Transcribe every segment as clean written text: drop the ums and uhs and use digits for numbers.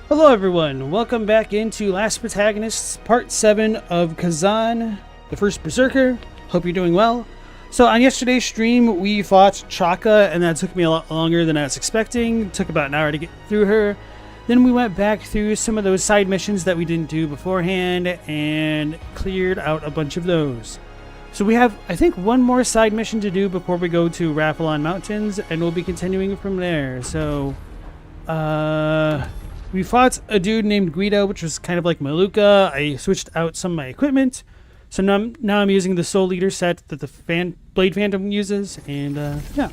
Hello everyone, welcome back into Last Protagonists, Part 7 of Khazan, the First Berserker. Hope you're doing well. So on yesterday's stream, we fought Chaka, and that took me a lot longer than I was expecting. It took about an hour to get through her. Then we went back through some of those side missions that we didn't do beforehand, and cleared out a bunch of those. So we have, I think, one more side mission to do before we go to Raphalon Mountains, and we'll be continuing from there. So, we fought a dude named Guido, which was kind of like Maluka. I switched out some of my equipment. So now I'm using the Soul Leader set that the Blade Phantom uses. And, yeah.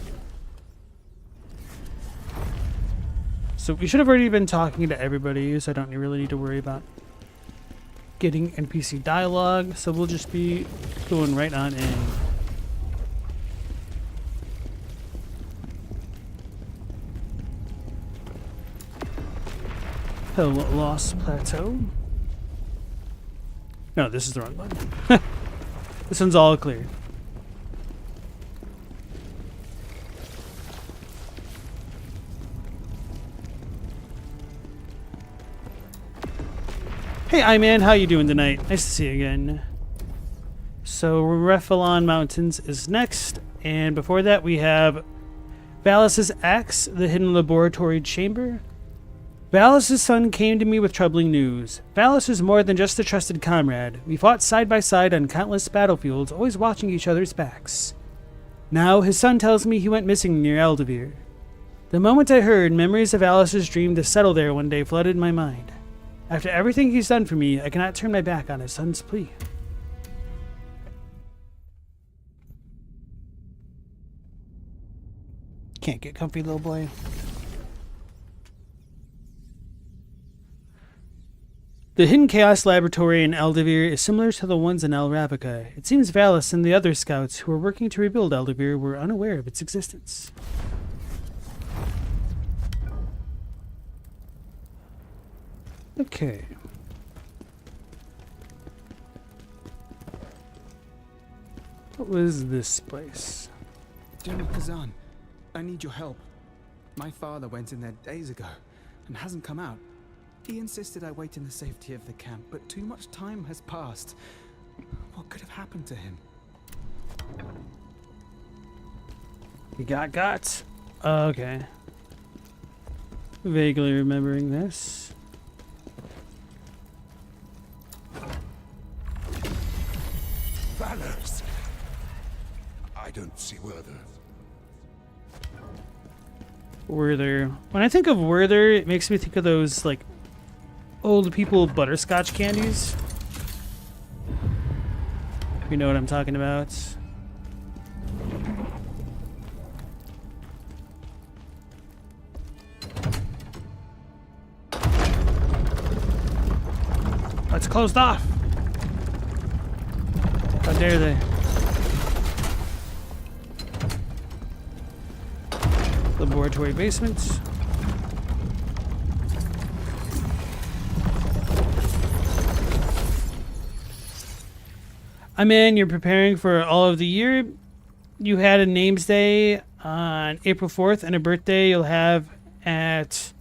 So we should have already been talking to everybody, so I don't really need to worry about getting NPC dialogue. So we'll just be going right on in. Lost Plateau. No, this is the wrong one. This one's all clear. Hey, I-Man, how you doing tonight? Nice to see you again. So, Raphalon Mountains is next, and before that we have Valis' Axe, the Hidden Laboratory Chamber. Valis' son came to me with troubling news. Valis is more than just a trusted comrade. We fought side by side on countless battlefields, always watching each other's backs. Now, his son tells me he went missing near Eldeveer. The moment I heard, memories of Valis' dream to settle there one day flooded my mind. After everything he's done for me, I cannot turn my back on his son's plea. Can't get comfy, little boy. The Hidden Chaos Laboratory in Eldeveer is similar to the ones in El Ravnica. It seems Valis and the other scouts who were working to rebuild Eldeveer were unaware of its existence. Okay. What was this place? General Khazan, I need your help. My father went in there days ago and hasn't come out. He insisted I wait in the safety of the camp, but too much time has passed. What could have happened to him? You got. Okay. Vaguely remembering this. Valors! I don't see Werther. Werther. When I think of Werther, it makes me think of those, like, old people butterscotch candies. You know what I'm talking about. It's closed off. How dare they? Laboratory basement. I'm in. You're preparing for all of the year. you had a names day on April 4th and a birthday you'll have at...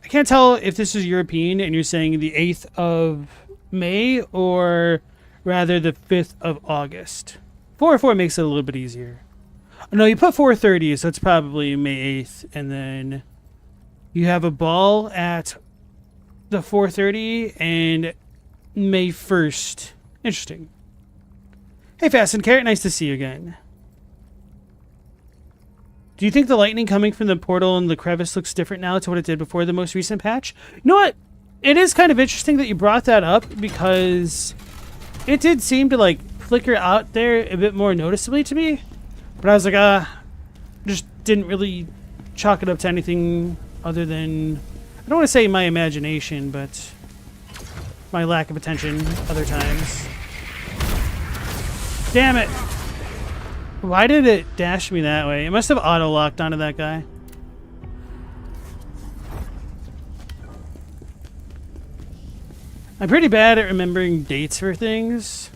I can't tell if this is European and you're saying the 8th of May or rather the 5th of August. 4/4 makes it a little bit easier. No, you put 4:30, so it's probably May 8th, and then you have a ball at the 4:30 and May 1st. Interesting. Hey, Fast and Carrot, nice to see you again. Do you think the lightning coming from the portal in the crevice looks different now to what it did before the most recent patch? You know what? It is kind of interesting that you brought that up because it did seem to like flicker out there a bit more noticeably to me. But I was like, just didn't really chalk it up to anything other than, I don't want to say my imagination, but my lack of attention other times. Damn it! Why did it dash me that way? It must have auto-locked onto that guy. I'm pretty bad at remembering dates for things.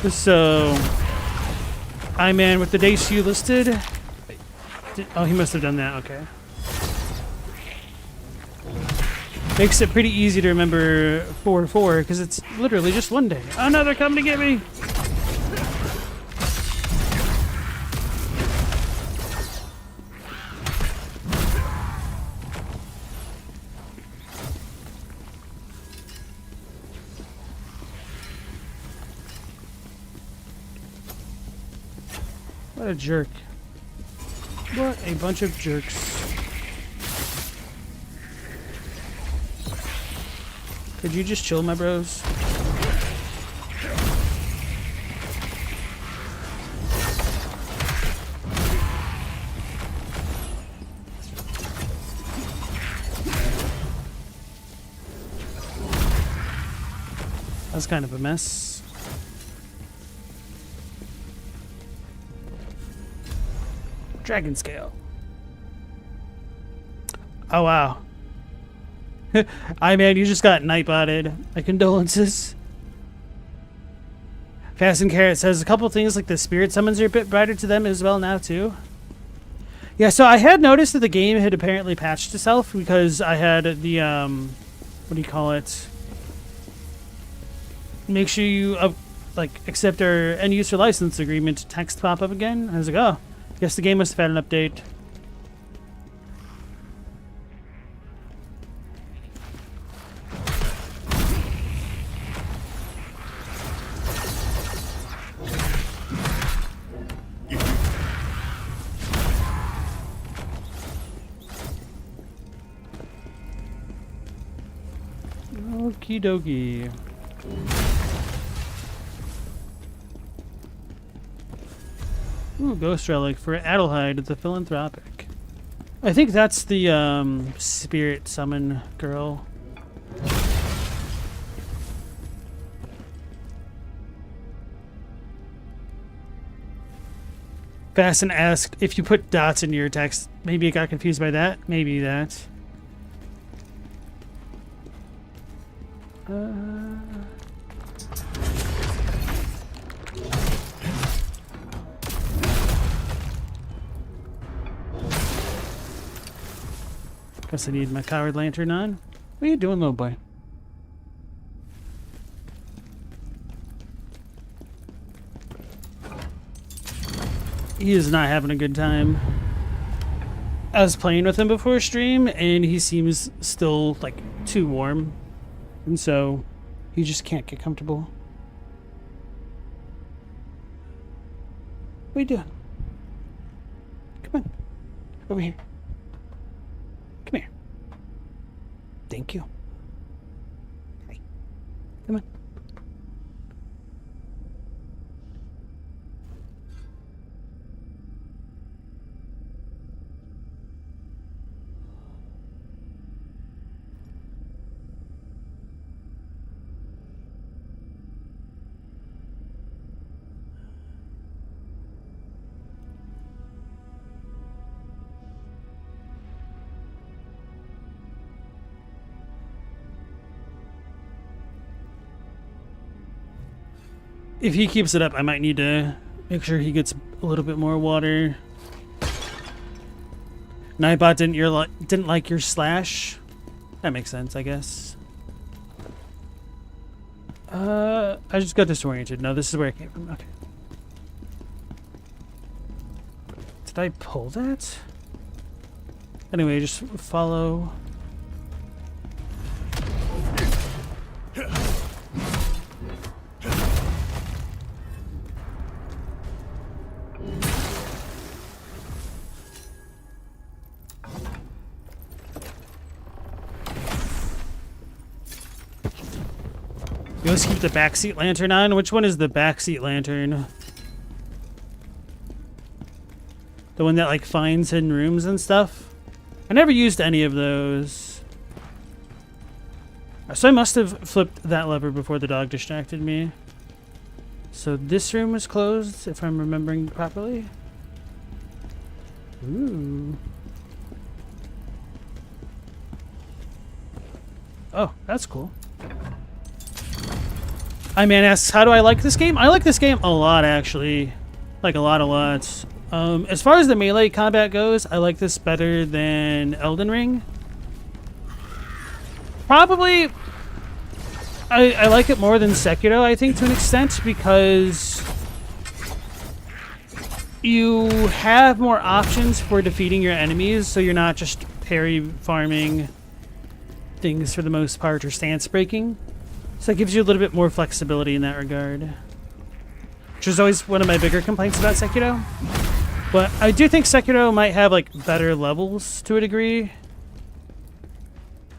So, man, with the dates you listed... Oh, he must have done that, okay. Makes it pretty easy to remember 4/4, because it's literally just one day. Oh no, they're coming to get me! What a jerk. What a bunch of jerks. Could you just chill, my bros? That's kind of a mess. Dragon scale. Oh wow. Man, you just got nightbotted. My condolences. Fast and Carrot says a couple things like the spirit summons are a bit brighter to them as well now too. Yeah, so I had noticed that the game had apparently patched itself because I had the what do you call it? Make sure you accept our end user license agreement text pop up again. I was like, oh. Guess the game must have had an update. Okie dokie. Ooh, Ghost Relic for Adelheid the Philanthropic. I think that's the spirit summon girl. Fasten asked if you put dots in your text. Maybe it got confused by that. Maybe that. Guess I need my coward lantern on. What are you doing, little boy? He is not having a good time. I was playing with him before stream, and he seems still, like, too warm. And so, he just can't get comfortable. What are you doing? Come on. Over here. Come here. Thank you. Hey. Come on. If he keeps it up, I might need to make sure he gets a little bit more water. Nightbot didn't like your slash. That makes sense, I guess. I just got disoriented. No, this is where I came from. Okay. Did I pull that? Anyway, just follow. You always keep the backseat lantern on? Which one is the backseat lantern? The one that like finds hidden rooms and stuff? I never used any of those. So I must have flipped that lever before the dog distracted me. So this room was closed, if I'm remembering properly. Ooh. Oh, that's cool. Man asks, how do I like this game? I like this game a lot, actually. Like, a lot. As far as the melee combat goes, I like this better than Elden Ring. Probably, I like it more than Sekiro, I think, to an extent, because you have more options for defeating your enemies, so you're not just parry farming things for the most part, or stance breaking. So it gives you a little bit more flexibility in that regard. Which is always one of my bigger complaints about Sekiro. But I do think Sekiro might have like better levels to a degree.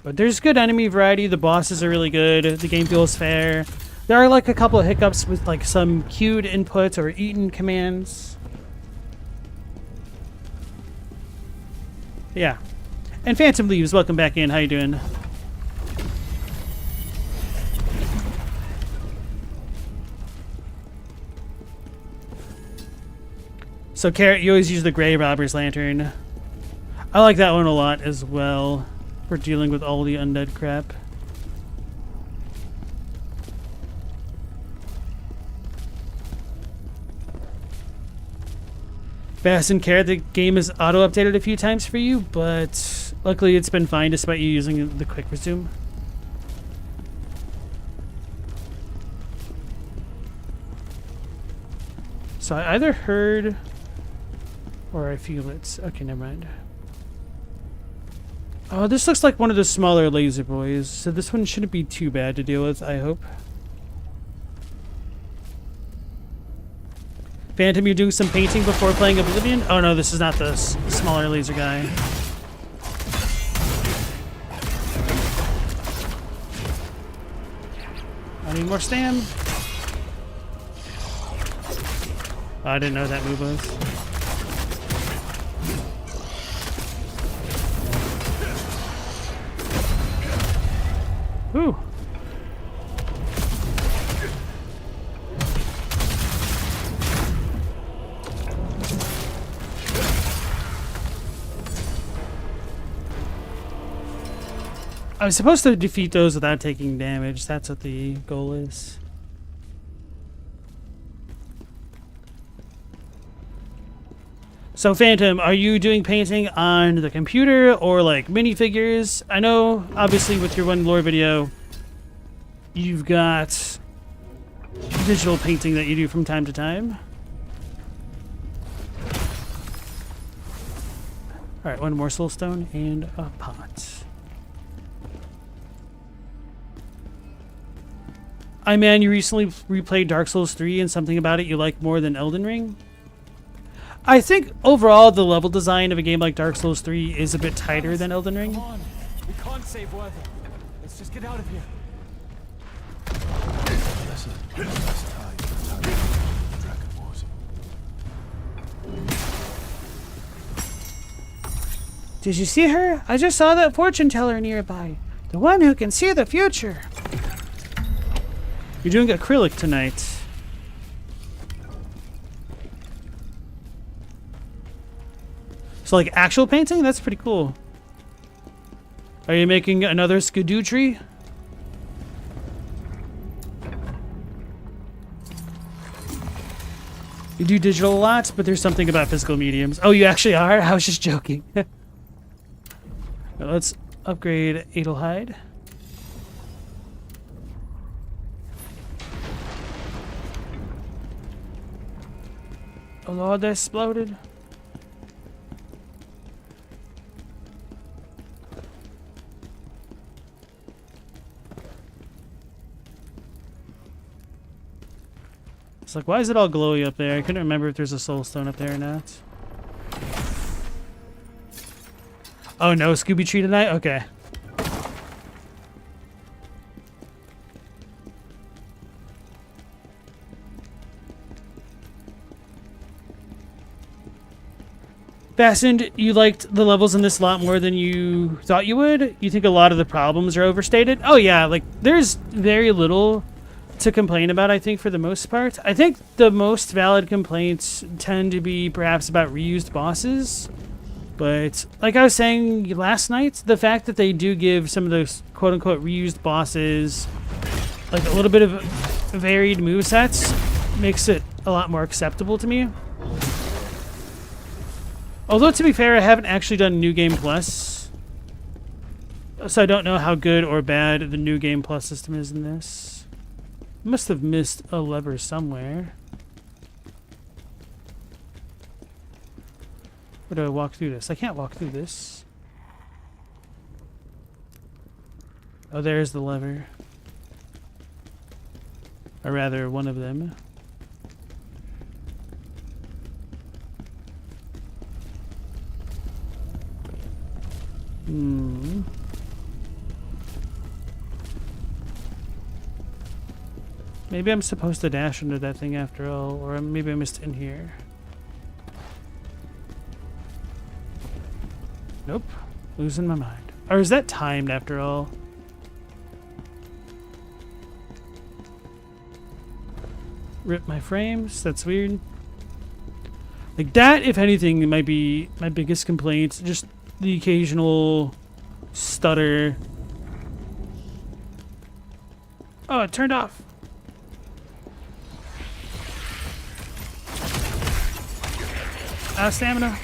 But there's good enemy variety, the bosses are really good, the game feels fair. There are like a couple of hiccups with like some queued inputs or eaten commands. Yeah. And Phantom Leaves, welcome back in, how you doing? So Carrot, you always use the Grey Robber's Lantern. I like that one a lot as well for dealing with all the undead crap. Bass and Carrot, the game is auto-updated a few times for you, but luckily it's been fine despite you using the quick resume. So I either heard or I feel it. Okay, never mind. Oh, this looks like one of the smaller laser boys, so this one shouldn't be too bad to deal with, I hope. Phantom, you're doing some painting before playing Oblivion? Oh no, this is not the smaller laser guy. I need more stam. Oh, I didn't know what that move was. Whew. I was supposed to defeat those without taking damage. That's what the goal is. So Phantom, are you doing painting on the computer or like minifigures? I know, obviously, with your one lore video, you've got digital painting that you do from time to time. All right, one more soul stone and a pot. Man, you recently replayed Dark Souls 3 and something about it you like more than Elden Ring? I think overall the level design of a game like Dark Souls 3 is a bit tighter than Elden Ring. Come on. We can't save Werther. Let's just get out of here. Did you see her? I just saw that fortune teller nearby. The one who can see the future. You're doing acrylic tonight. So like actual painting? That's pretty cool. Are you making another skidoo tree? You do digital a lot, but there's something about physical mediums. Oh, you actually are? I was just joking. Well, let's upgrade Adelheid. Oh lord, that exploded. It's like, why is it all glowy up there? I couldn't remember if there's a soul stone up there or not. Oh no, Scooby Tree tonight? Okay. Fastened, you liked the levels in this a lot more than you thought you would? You think a lot of the problems are overstated? Oh yeah, like, there's very little to complain about, I think, for the most part. I think the most valid complaints tend to be perhaps about reused bosses. But like I was saying last night, the fact that they do give some of those quote-unquote reused bosses like a little bit of varied movesets makes it a lot more acceptable to me. Although, to be fair, I haven't actually done New Game Plus, so I don't know how good or bad the New Game Plus system is in this. Must have missed a lever somewhere. Where do I walk through this? I can't walk through this. Oh, there's the lever. Or rather, one of them. Maybe I'm supposed to dash into that thing after all, or maybe I missed in here. Nope. Losing my mind. Or is that timed after all? Rip my frames? That's weird. Like that, if anything, might be my biggest complaint. Just the occasional stutter. Oh, it turned off. Out of stamina.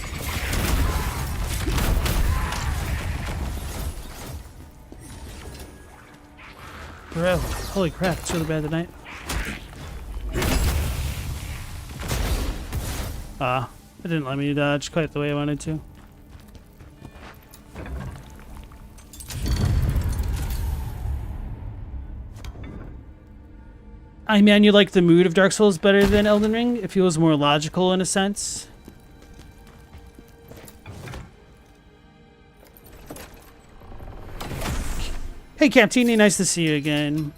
Bro, holy crap, it's really bad tonight. Ah, it didn't let me dodge quite the way I wanted to. I mean, you like the mood of Dark Souls better than Elden Ring? It feels more logical in a sense. Hey, Captini, nice to see you again.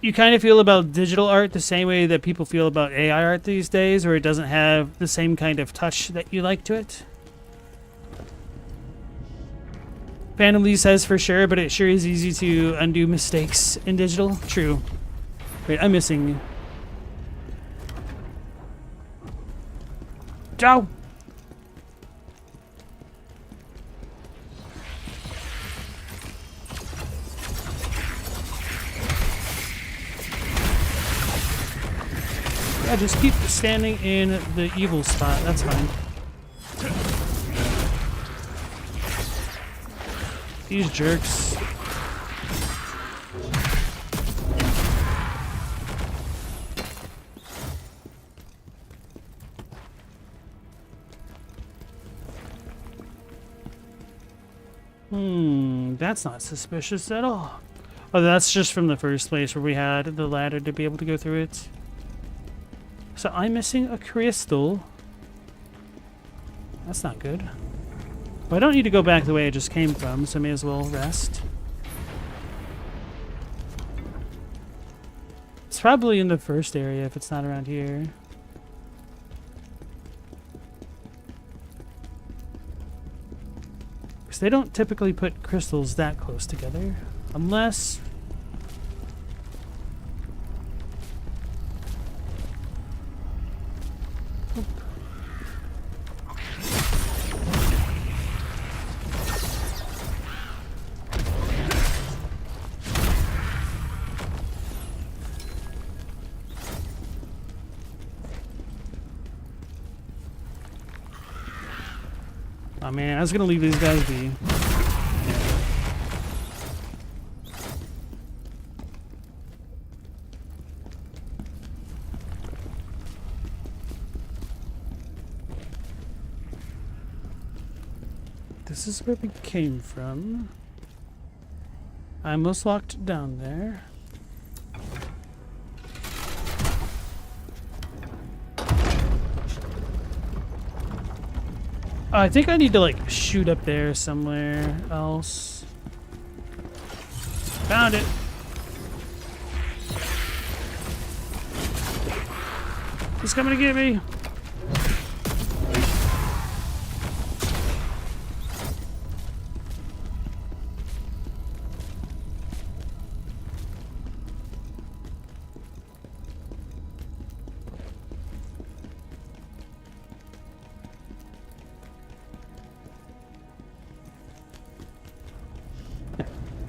You kind of feel about digital art the same way that people feel about AI art these days, where it doesn't have the same kind of touch that you like to it? Phantom Lee says for sure, but it sure is easy to undo mistakes in digital. True. Wait, I'm missing. Ciao! Yeah, just keep standing in the evil spot. That's fine. These jerks. That's not suspicious at all. Oh, that's just from the first place where we had the ladder to be able to go through it. So I'm missing a crystal. That's not good. But I don't need to go back the way I just came from, so I may as well rest. It's probably in the first area if it's not around here. Because they don't typically put crystals that close together. Unless... Oh man, I was gonna leave these guys be. This is where we came from. I'm almost locked down there. I think I need to like shoot up there somewhere else. Found it. He's coming to get me.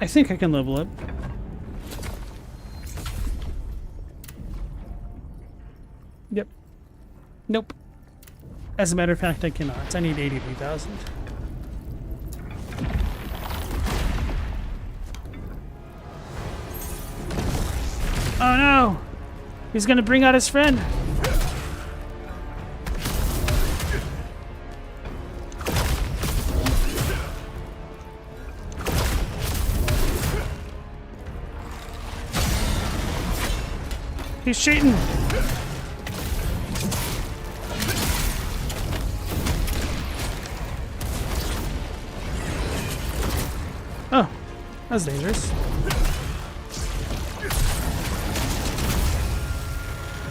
I think I can level up. Yep. Nope. As a matter of fact, I cannot. I need 83,000. Oh no! He's gonna bring out his friend. He's cheating. Oh, that's dangerous.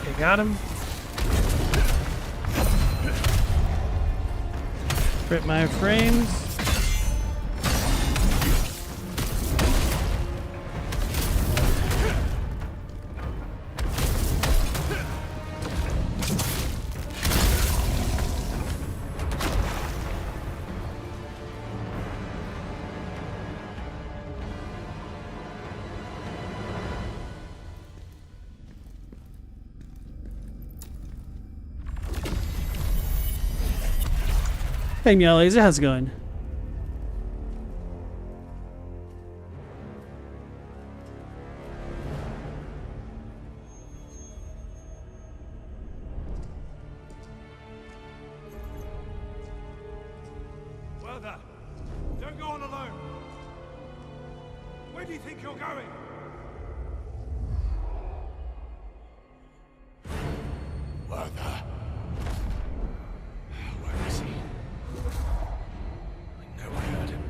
Okay, got him. Rip my frames. Hey, Meow Laser, how's it going? Werther, don't go on alone. Where do you think you're going? Werther. Where is he? I know I heard him.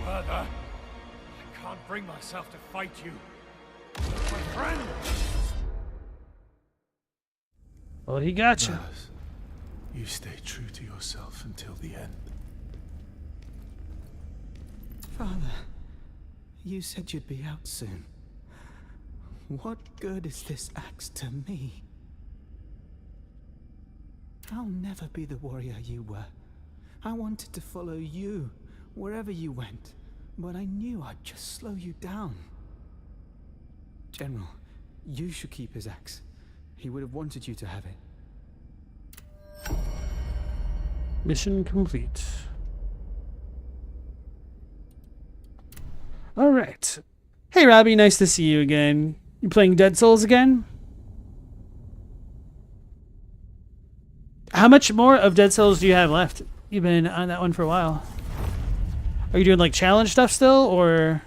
Werther, I can't bring myself to fight you. My friend! Well, he got you. Lars, you stay true to yourself until the end. Father, you said you'd be out soon. What good is this axe to me? I'll never be the warrior you were. I wanted to follow you wherever you went, but I knew I'd just slow you down. General, you should keep his axe. He would have wanted you to have it. Mission complete. All right. Hey, Robbie, nice to see you again. You playing Dead Souls again? How much more of Dead Souls do you have left? You've been on that one for a while. Are you doing like challenge stuff still, or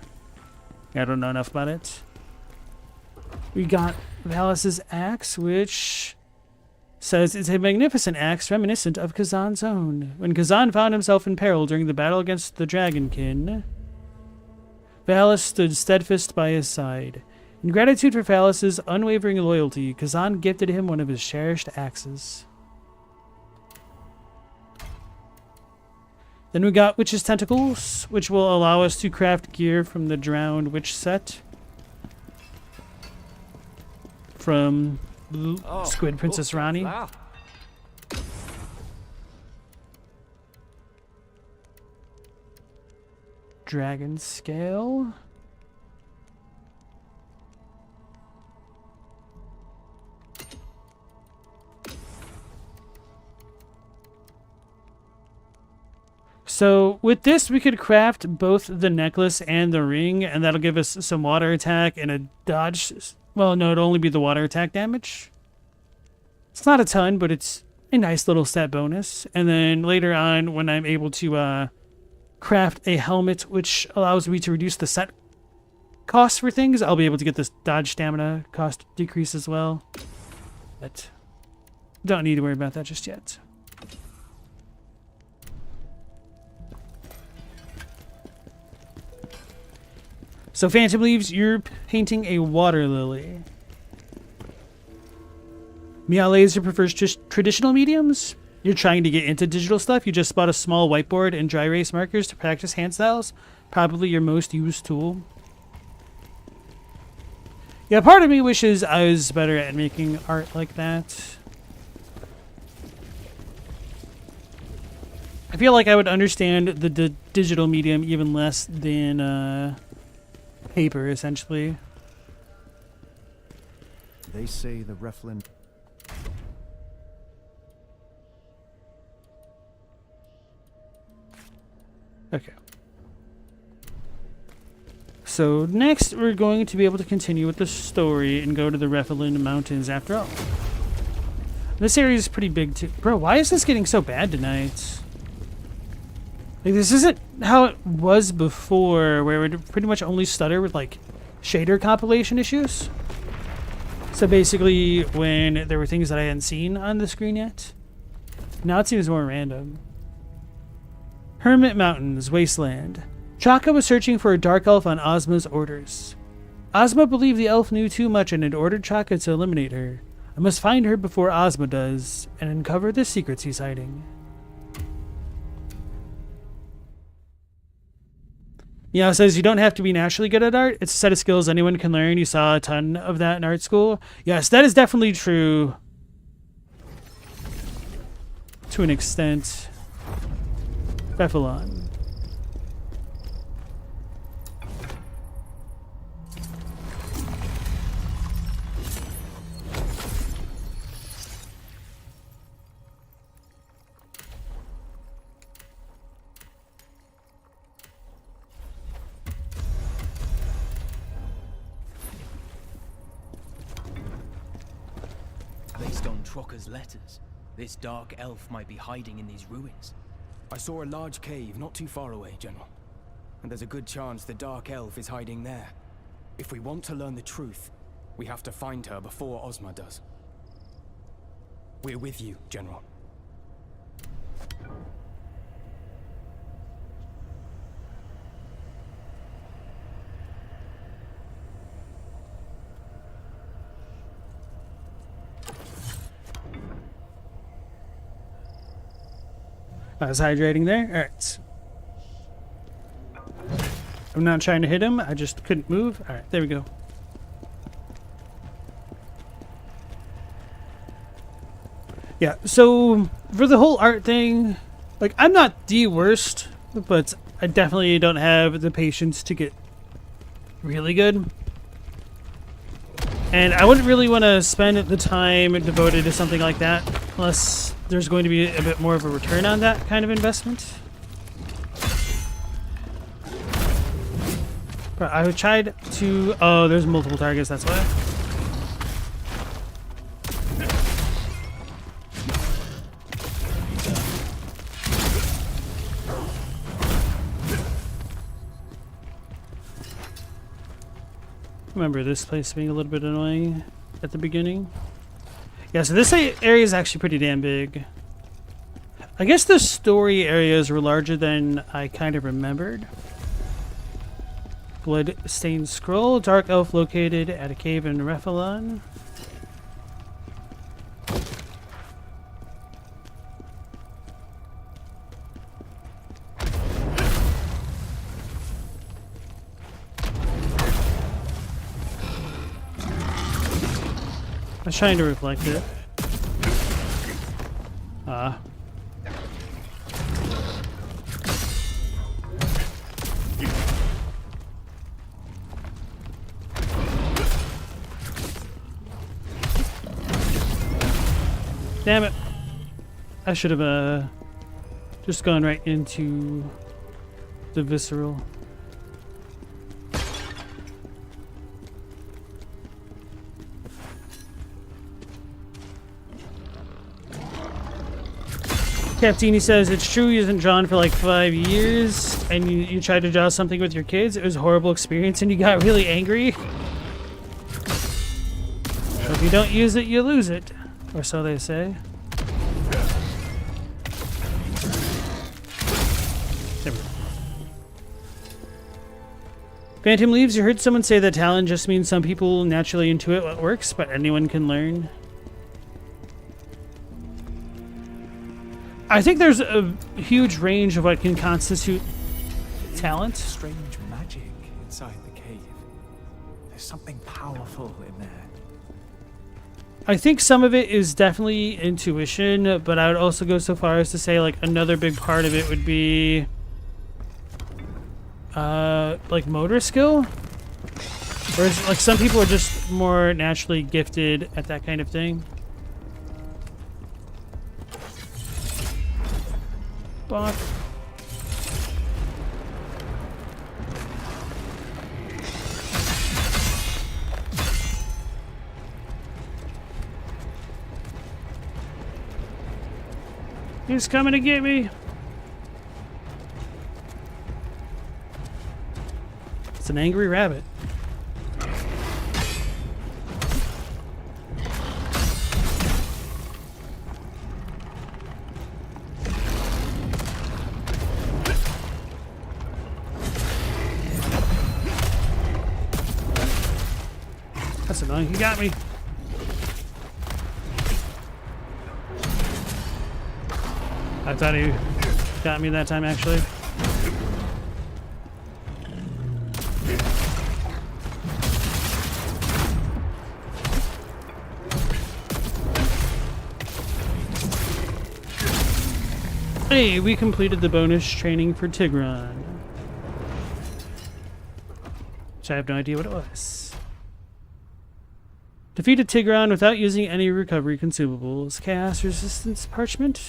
I don't know enough about it. We got Valis' axe, which says it's a magnificent axe reminiscent of Khazan's own. When Khazan found himself in peril during the battle against the Dragonkin, Valis stood steadfast by his side. In gratitude for Valis' unwavering loyalty, Khazan gifted him one of his cherished axes. Then we got Witch's Tentacles, which will allow us to craft gear from the Drowned Witch set. From Squid Princess Rani. dragon scale. So with this, we could craft both the necklace and the ring, and that'll give us some water attack and a dodge. Well, no, it'll only be the water attack damage. It's not a ton, but it's a nice little stat bonus. And then later on, when I'm able to craft a helmet, which allows me to reduce the set cost for things, I'll be able to get this dodge stamina cost decrease as well. But don't need to worry about that just yet. So Phantom Leaves, you're painting a water lily. Meow Laser prefers traditional mediums. You're trying to get into digital stuff. You just bought a small whiteboard and dry erase markers to practice hand styles. Probably your most used tool. Yeah, part of me wishes I was better at making art like that. I feel like I would understand the digital medium even less than paper, essentially. They say the Reflin... Okay. So next we're going to be able to continue with the story and go to the Reflin Mountains after all. This area is pretty big too. Bro, why is this getting so bad tonight? Like, this isn't how it was before, where it would pretty much only stutter with, like, shader compilation issues. So basically, when there were things that I hadn't seen on the screen yet, now it seems more random. Hermit Mountains, Wasteland. Chaka was searching for a dark elf on Ozma's orders. Ozma believed the elf knew too much and had ordered Chaka to eliminate her. I must find her before Ozma does, and uncover the secrets he's hiding. Yeah, it says you don't have to be naturally good at art. It's a set of skills anyone can learn. You saw a ton of that in art school. Yes, that is definitely true. To an extent. Bephalon. Based on Trocker's letters, this dark elf might be hiding in these ruins. I saw a large cave not too far away, General. And there's a good chance the dark elf is hiding there. If we want to learn the truth, we have to find her before Ozma does. We're with you, General. I was hydrating there. Alright. I'm not trying to hit him. I just couldn't move. Alright, there we go. Yeah, so for the whole art thing, like, I'm not the worst, but I definitely don't have the patience to get really good. And I wouldn't really want to spend the time devoted to something like that unless there's going to be a bit more of a return on that kind of investment. But I tried to... Oh, there's multiple targets, that's why. Remember this place being a little bit annoying at the beginning. Yeah, so this area is actually pretty damn big. I guess the story areas were larger than I kind of remembered. Blood-stained scroll, dark elf located at a cave in Reflin. I was trying to reflect it. Damn it. I should have just gone right into the visceral. Captini says, it's true you haven't drawn for like 5 years and you tried to draw something with your kids. It was a horrible experience and you got really angry. So if you don't use it, you lose it. Or so they say. There we go. Phantom Leaves, you heard someone say that talent just means some people naturally intuit what works, but anyone can learn. I think there's a huge range of what can constitute talent. Strange magic inside the cave. There's something powerful in there. I think some of it is definitely intuition, but I would also go so far as to say like another big part of it would be like motor skill. Whereas like some people are just more naturally gifted at that kind of thing. Bonk. He's coming to get me. It's an angry rabbit. That's annoying. He got me. I thought he got me that time, actually. Hey, we completed the bonus training for Tigran. Which I have no idea what it was. Defeated Tigran without using any recovery consumables. Chaos resistance parchment.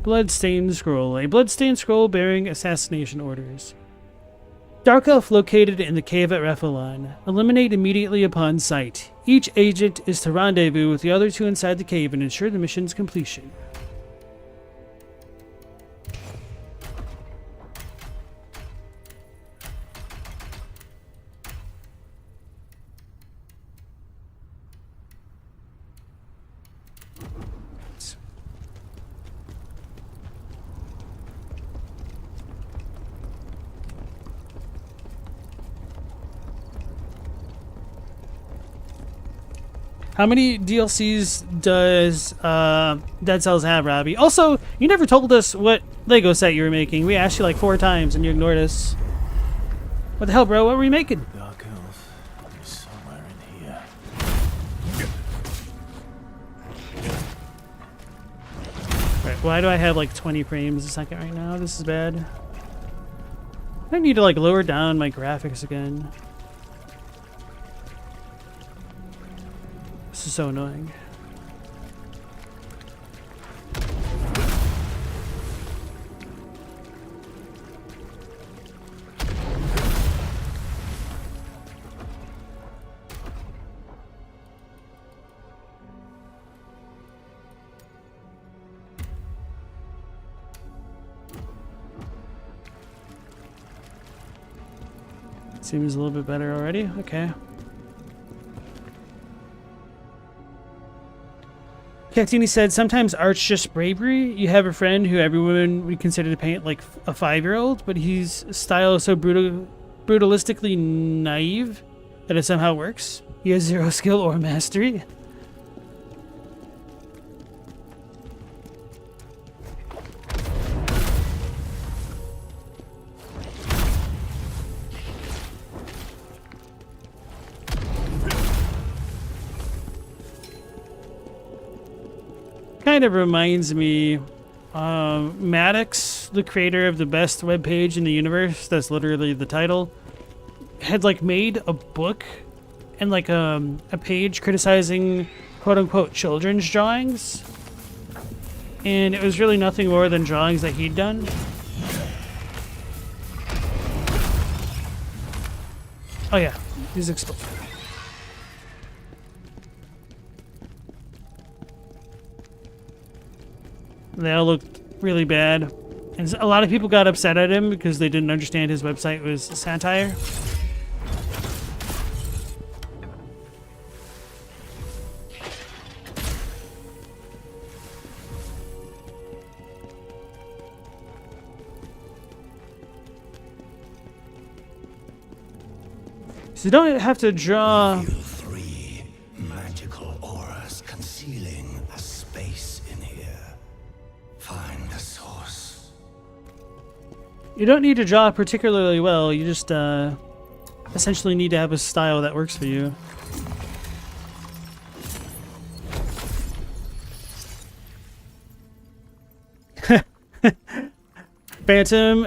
Bloodstained scroll. A bloodstained scroll bearing assassination orders. Dark Elf located in the cave at Rephilan. Eliminate immediately upon sight. Each agent is to rendezvous with the other two inside the cave and ensure the mission's completion. How many DLCs does Dead Cells have, Robbie? Also, you never told us what Lego set you were making. We asked you like 4 times and you ignored us. What the hell, bro? What were you making? Dark Elf is somewhere in here. Right, why do I have like 20 frames a second right now? This is bad. I need to like lower down my graphics again. This is so annoying. Seems a little bit better already. Okay. Cactini said, sometimes art's just bravery. You have a friend who everyone would consider to paint like a 5-year-old, but his style is so brutalistically naive that it somehow works. He has 0 skill or mastery. Kind of reminds me Maddox the creator of the best webpage in the universe, that's literally the title, had like made a book and like a page criticizing quote-unquote children's drawings, and it was really nothing more than drawings that he'd done. Oh yeah, these explode. They all looked really bad, and a lot of people got upset at him because they didn't understand his website was satire. So you don't have to draw. Reveal 3 magical auras concealing a space in here. Find the source. You don't need to draw particularly well. You just essentially need to have a style that works for you. Phantom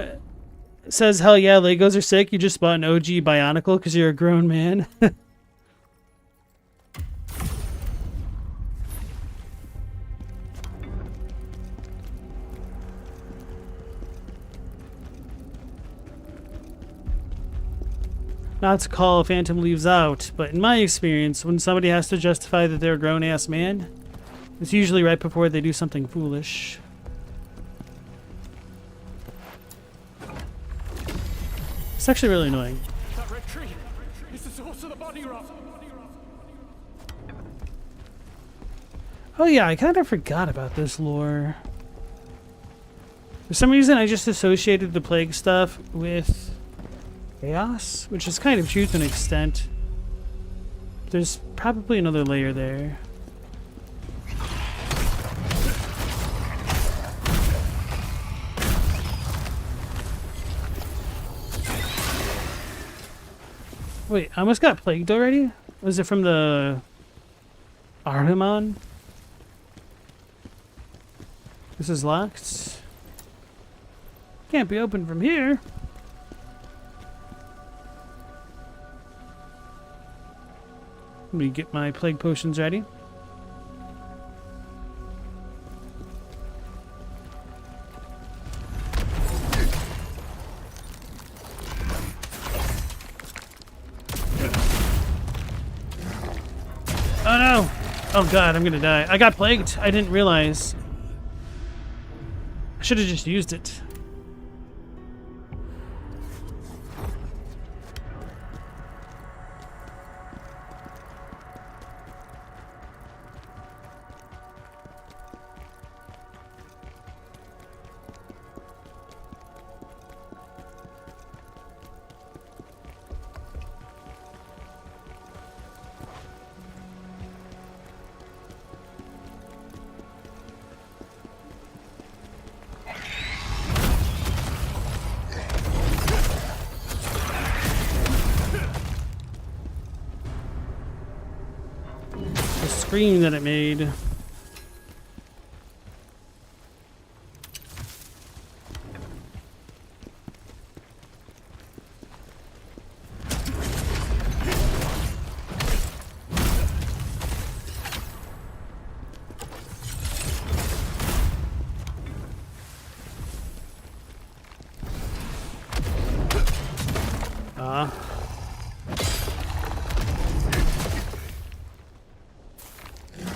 says, hell yeah, Legos are sick. You just bought an OG Bionicle because you're a grown man. Not to call Phantom leaves out, but in my experience, when somebody has to justify that they're a grown-ass man, it's usually right before they do something foolish. It's actually really annoying. That red tree is the source of the body rot. Oh yeah, I kind of forgot about this lore. For some reason, I just associated the plague stuff with chaos, which is kind of true to an extent. There's probably another layer there. Wait, I almost got plagued already? Was it from the Arhamon? This is locked. Can't be opened from here. Let me get my plague potions ready. Oh no! Oh god, I'm gonna die. I got plagued. I didn't realize. I should have just used it. Scream that it made.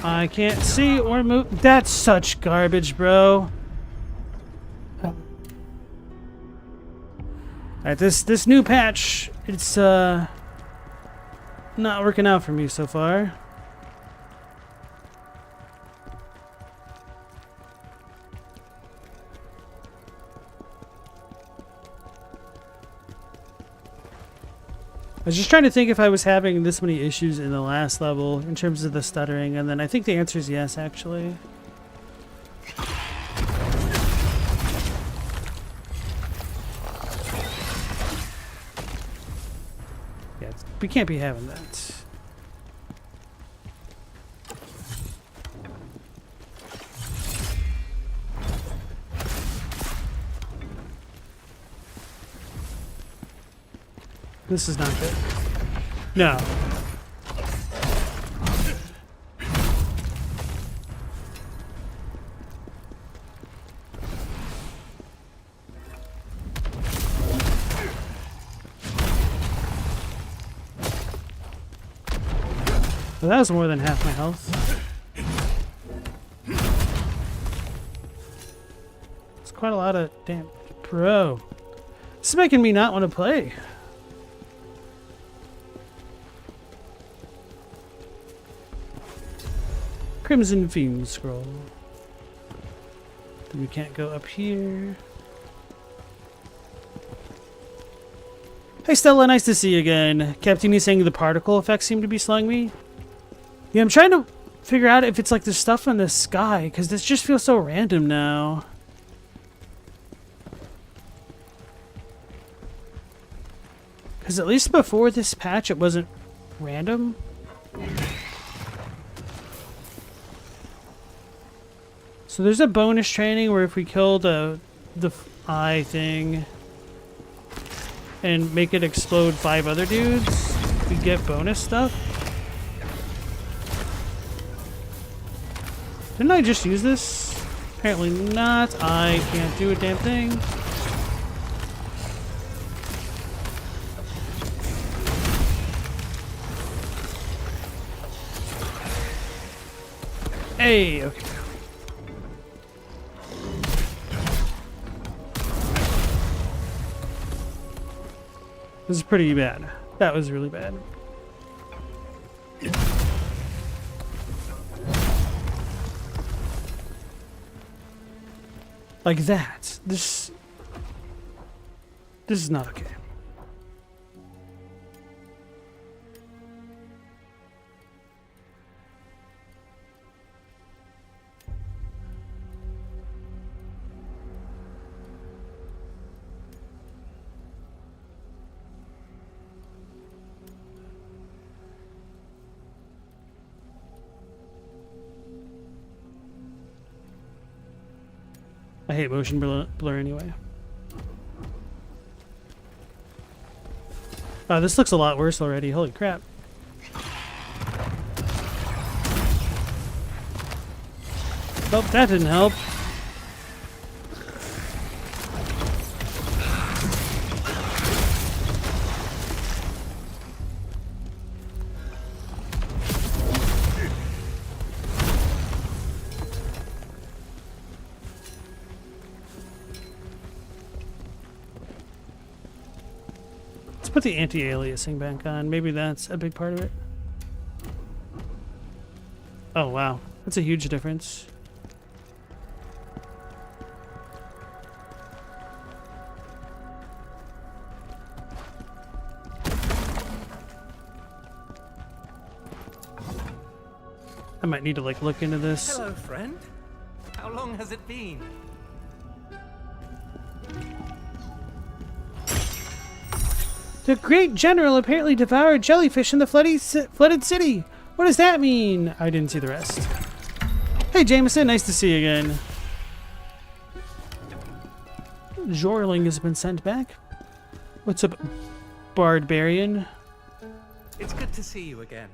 I can't see or move. That's such garbage, bro. Alright, this new patch, it's not working out for me so far. I was just trying to think if I was having this many issues in the last level in terms of the stuttering, and then I think the answer is yes, actually. Yeah, we can't be having that. This is not good. No. Well, that was more than half my health. It's quite a lot of damn. Bro. This is making me not want to play. Crimson Fiend Scroll. Then we can't go up here. Hey Stella, nice to see you again. Captain saying the particle effects seem to be slowing me. Yeah, I'm trying to figure out if it's like the stuff in the sky, because this just feels so random now. Because at least before this patch, it wasn't random. So there's a bonus training where if we kill the eye thing and make it explode 5 other dudes, we get bonus stuff. Didn't I just use this? Apparently not. I can't do a damn thing. Hey, okay. This is pretty bad. That was really bad. Like that. This is not okay. I hate motion blur anyway. Wow, this looks a lot worse already. Holy crap. Nope, that didn't help. Put the anti-aliasing back on. Maybe that's a big part of it. Oh wow, that's a huge difference. I might need to like look into this. Hello, friend. How long has it been? The great general apparently devoured jellyfish in the flooded city. What does that mean? I didn't see the rest. Hey Jameson, nice to see you again. Jorling has been sent back. What's up, Barbarian? It's good to see you again.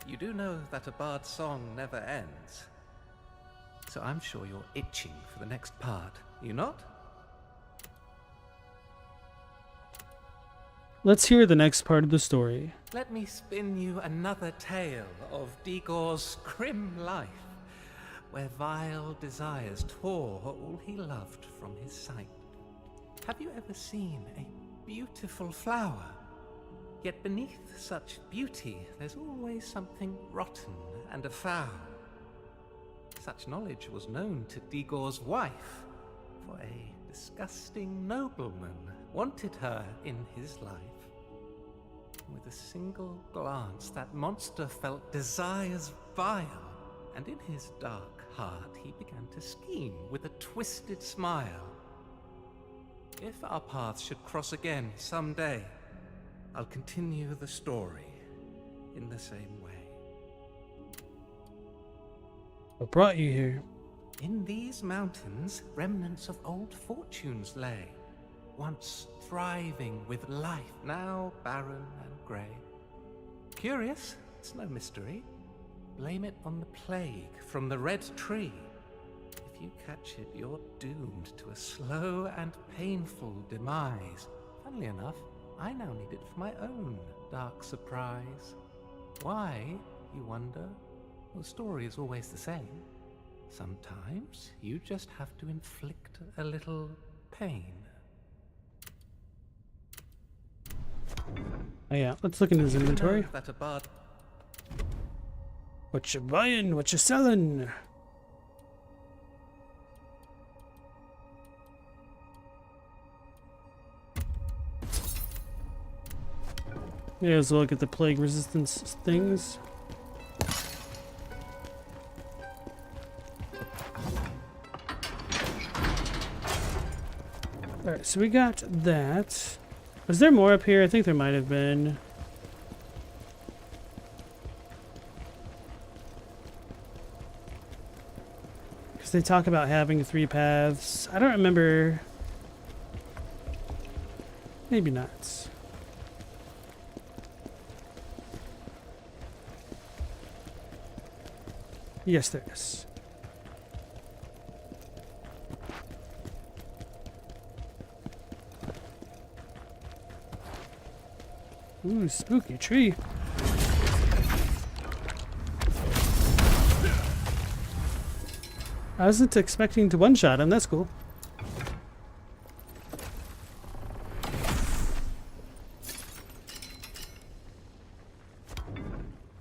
You do know that a bard's song never ends. So I'm sure you're itching for the next part, you not? Let's hear the next part of the story. Let me spin you another tale of Digor's grim life, where vile desires tore all he loved from his sight. Have you ever seen a beautiful flower? Yet beneath such beauty, there's always something rotten and afoul. Such knowledge was known to Digor's wife, for a disgusting nobleman wanted her in his life. With a single glance, that monster felt desires vile, and in his dark heart he began to scheme with a twisted smile. If our paths should cross again someday, I'll continue the story in the same way. What brought you here? In these mountains, remnants of old fortunes lay, once thriving with life, now barren and grey. Curious? It's no mystery. Blame it on the plague from the Red Tree. If you catch it, you're doomed to a slow and painful demise. Funnily enough, I now need it for my own dark surprise. Why, you wonder? Well, the story is always the same. Sometimes you just have to inflict a little pain. Oh yeah, let's look in his inventory. That a bard. What you buying? What you selling? Yeah, let's look at the plague resistance things. Alright, so we got that. Was there more up here? I think there might have been. Because they talk about having 3 paths. I don't remember. Maybe not. Yes, there is. Ooh, spooky tree. I wasn't expecting to one-shot him. That's cool.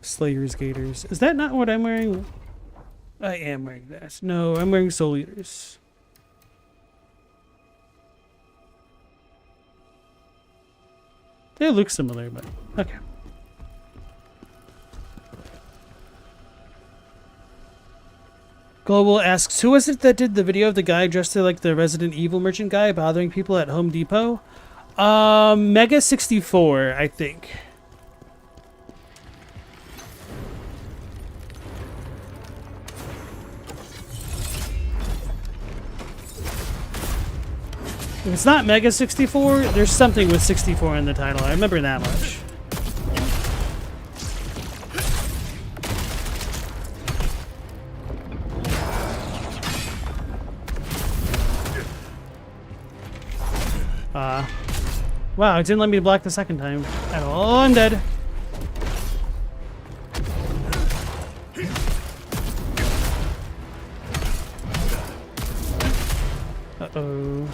Slayer's Gators. Is that not what I'm wearing? I am wearing that. No, I'm wearing Soul Eaters. They look similar, but okay. Global asks, who was it that did the video of the guy dressed like the Resident Evil merchant guy bothering people at Home Depot? Mega 64, I think. If it's not Mega 64, there's something with 64 in the title. I remember that much. Wow, it didn't let me block the second time at all. I'm dead. Uh-oh.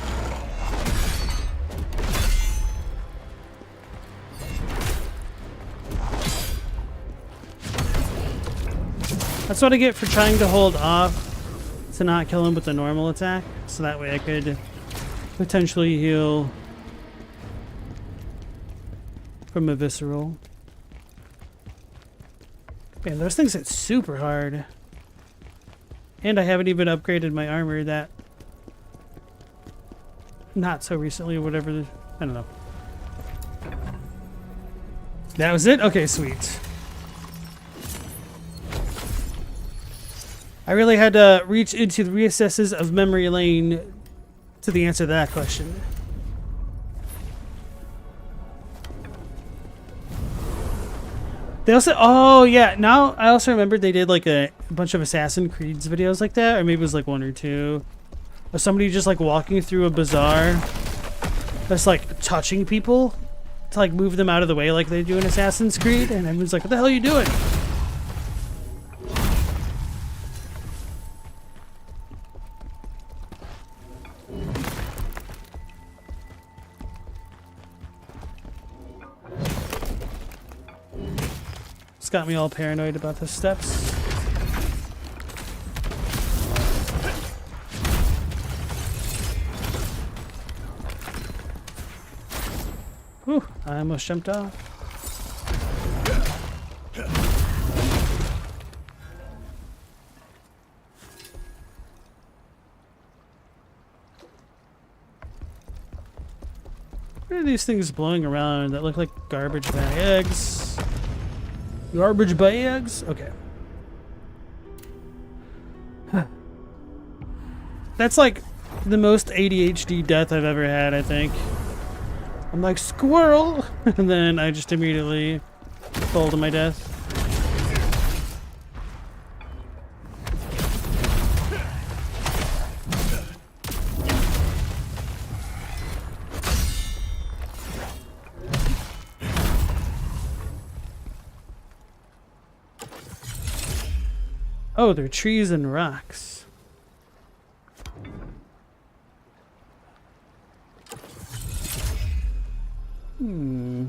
That's what I get for trying to hold off to not kill him with the normal attack, so that way I could potentially heal from a visceral. Man, those things hit super hard. And I haven't even upgraded my armor that not so recently or whatever. I don't know. That was it? Okay, sweet. I really had to reach into the recesses of memory lane to the answer to that question. They also, oh yeah, now I also remembered they did like a bunch of Assassin's Creed's videos like that, or maybe it was like 1 or 2. Of somebody just like walking through a bazaar that's like touching people to like move them out of the way like they do in Assassin's Creed, and everyone's like, what the hell are you doing? It's got me all paranoid about the steps. Whew, I almost jumped off. What are these things blowing around that look like garbage bags? Garbage bags? Okay. Huh. That's like the most ADHD death I've ever had, I think. I'm like, squirrel! And then I just immediately fall to my death. Oh, they're trees and rocks. Hmm.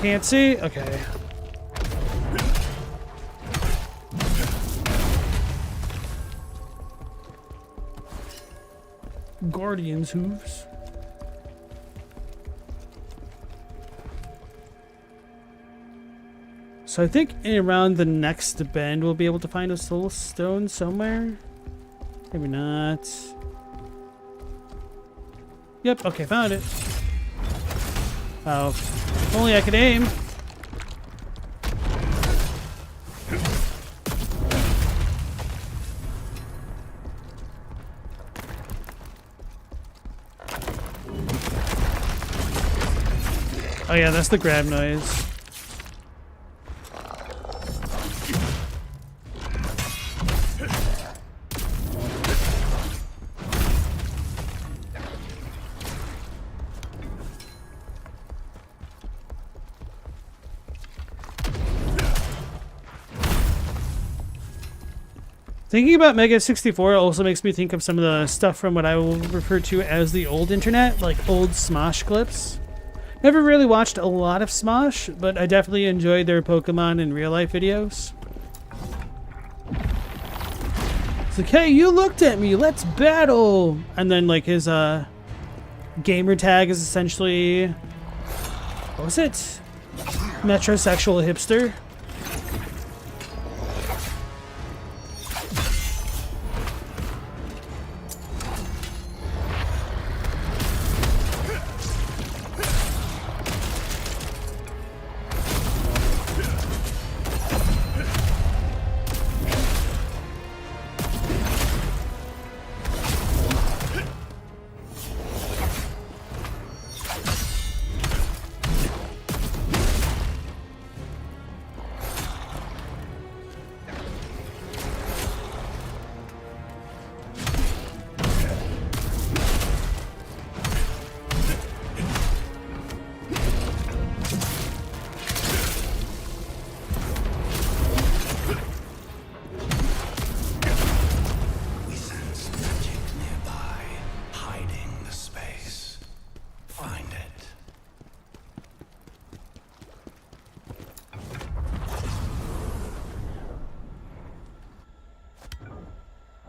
Can't see? Okay. Guardian's hooves. So I think around the next bend we'll be able to find a soul stone somewhere. Maybe not. Yep, okay, found it. Oh, if only I could aim. Oh yeah, that's the grab noise. Thinking about Mega 64 also makes me think of some of the stuff from what I will refer to as the old internet, like old Smosh clips. Never really watched a lot of Smosh, but I definitely enjoyed their Pokemon in real life videos. It's like, hey, you looked at me, let's battle! And then like his gamer tag is essentially, what was it? Metrosexual hipster.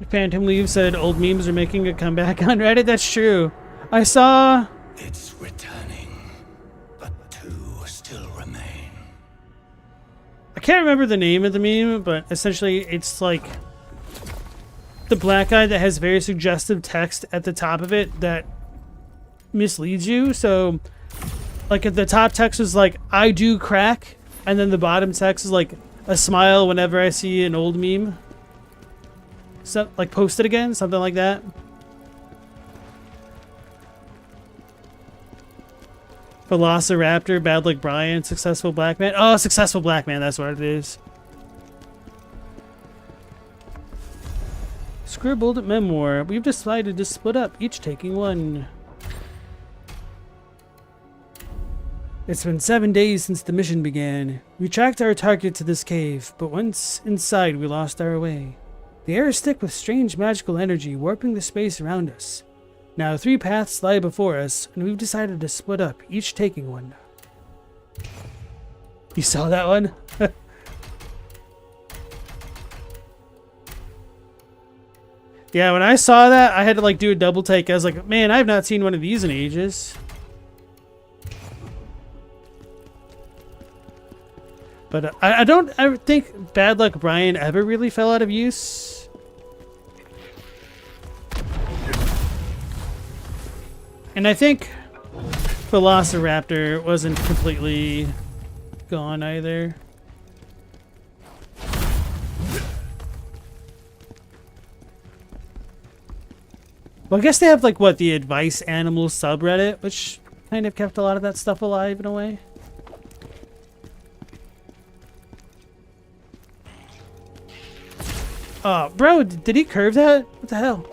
Phantom Leaf said old memes are making a comeback on Reddit. That's true. I saw... It's returning, but two still remain. I can't remember the name of the meme, but essentially it's like the black guy that has very suggestive text at the top of it that misleads you. So like if the top text is like, I do crack, and then the bottom text is like a smile whenever I see an old meme. So, like post it again, something like that. Velociraptor, bad like Brian, successful black man. Oh, successful black man, that's what it is. Scribbled memoir. We've decided to split up, each taking one. It's been 7 days since the mission began. We tracked our target to this cave, but once inside we lost our way. The air is thick with strange magical energy warping the space around us. Now 3 paths lie before us, and we've decided to split up, each taking one. You saw that one? Yeah, when I saw that, I had to like do a double take. I was like, man, I've not seen one of these in ages. But I think Bad Luck Brian ever really fell out of use. And I think Velociraptor wasn't completely gone either. Well, I guess they have like what, the Advice Animals subreddit, which kind of kept a lot of that stuff alive in a way. Oh, bro, did he curve that? What the hell?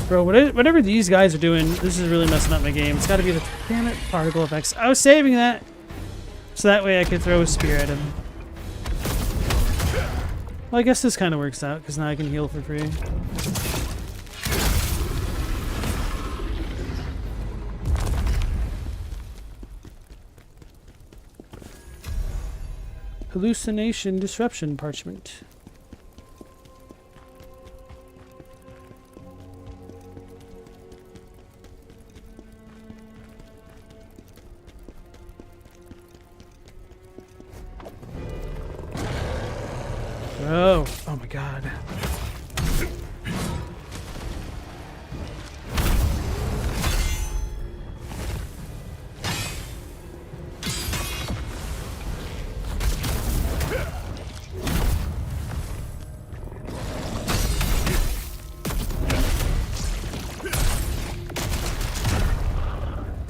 Bro, whatever these guys are doing, this is really messing up my game. It's got to be the... Damn it, particle effects. I was saving that so that way I could throw a spear at him. Well, I guess this kind of works out because now I can heal for free. Hallucination disruption parchment. Oh my god.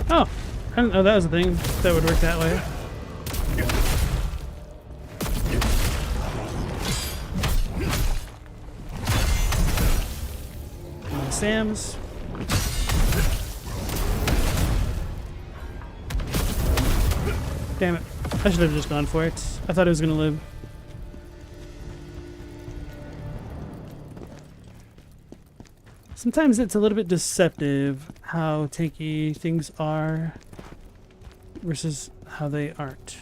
Oh, I didn't know that was a thing that would work that way. Sam's. Damn it. I should have just gone for it. I thought it was going to live. Sometimes it's a little bit deceptive how tanky things are versus how they aren't.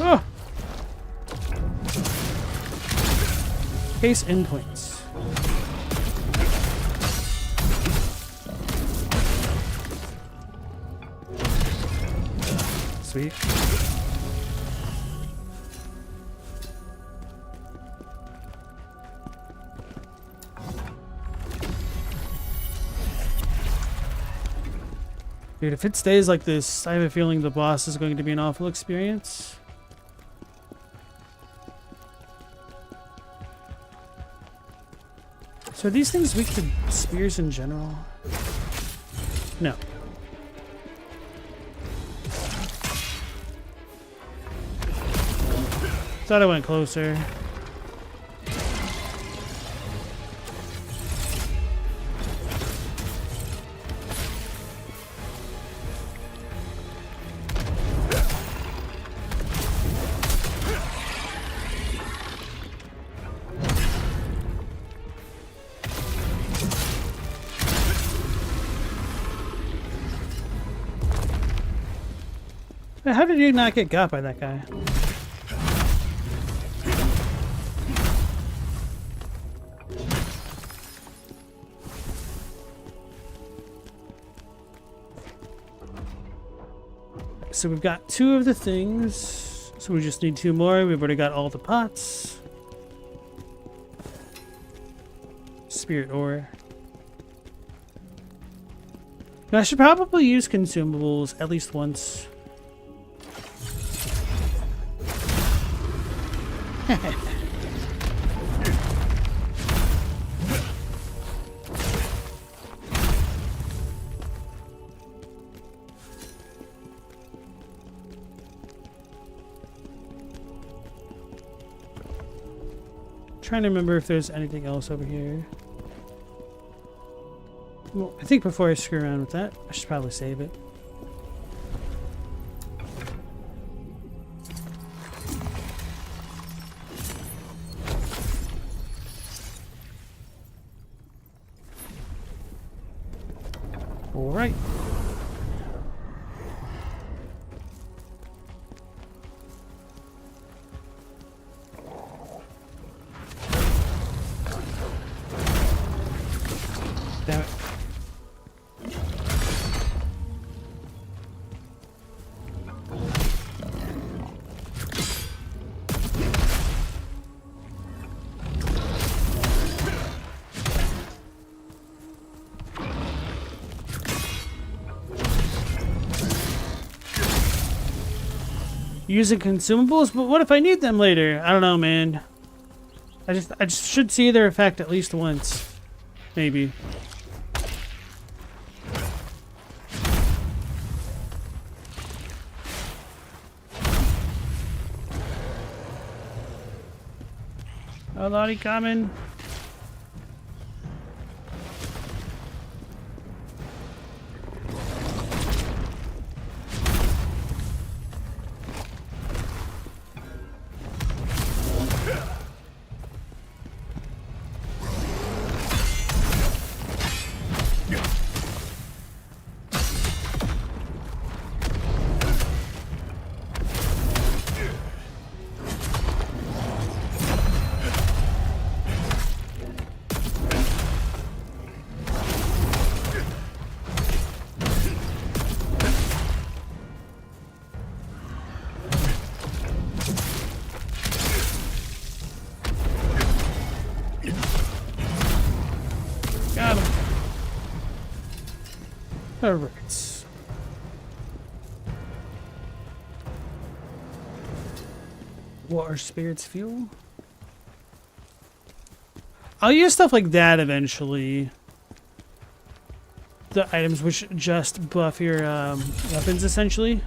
Oh! Case endpoints. Sweet. Dude, if it stays like this, I have a feeling the boss is going to be an awful experience. So are these things weak to spears in general? No. Thought I went closer. How did you not get got by that guy? So we've got 2 of the things. So we just need 2 more. We've already got all the pots. Spirit ore. Now, I should probably use consumables at least once. Trying to remember if there's anything else over here. Well, I think before I screw around with that, I should probably save it. Alright. Damn it. Using consumables, but what if I need them later? I don't know, man. I just should see their effect at least once. Maybe. A lottie coming. Got him. Alright. Water spirits fuel. I'll use stuff like that eventually. The items which just buff your weapons essentially.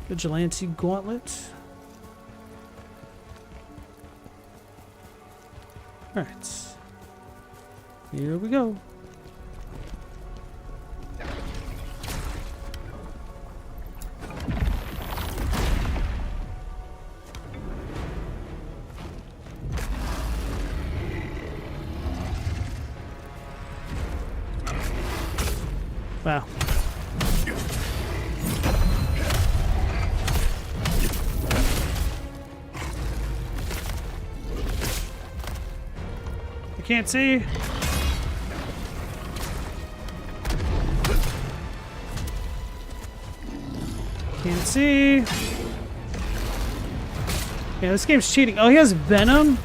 Vigilante Gauntlet. Alright. Here we go. Wow. I can't see. Can't see. Yeah, this game's cheating. Oh, he has Venom?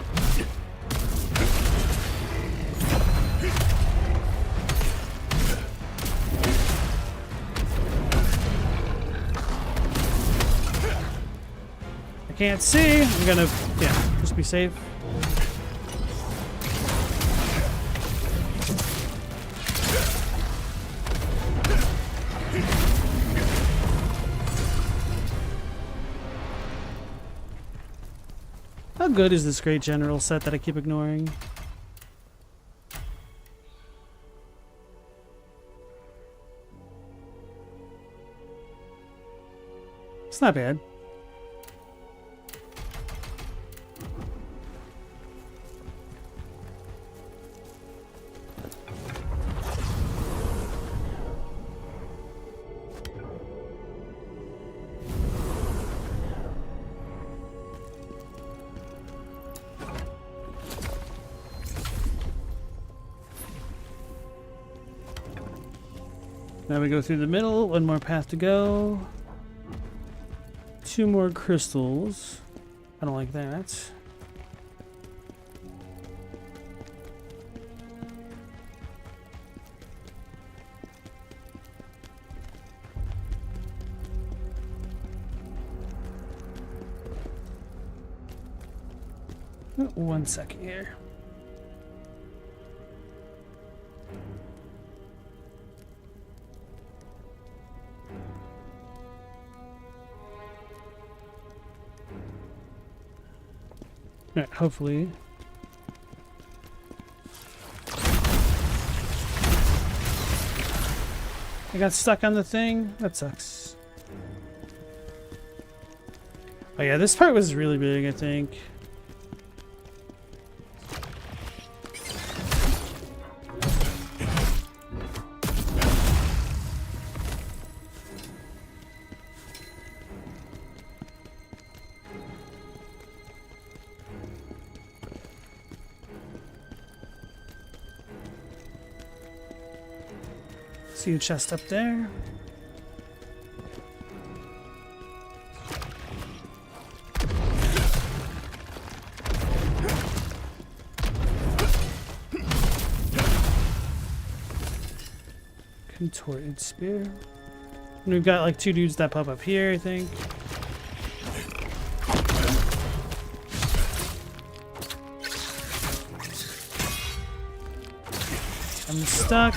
I can't see. I'm gonna, yeah, just be safe. How good is this Great General set that I keep ignoring? It's not bad. Now we go through the middle, one more path to go. 2 more crystals. I don't like that. Oh, 1 second here. Alright, hopefully. I got stuck on the thing. That sucks. Oh yeah, this part was really big, I think. See a chest up there. Contorted spear. And we've got like 2 dudes that pop up here, I think. I'm stuck.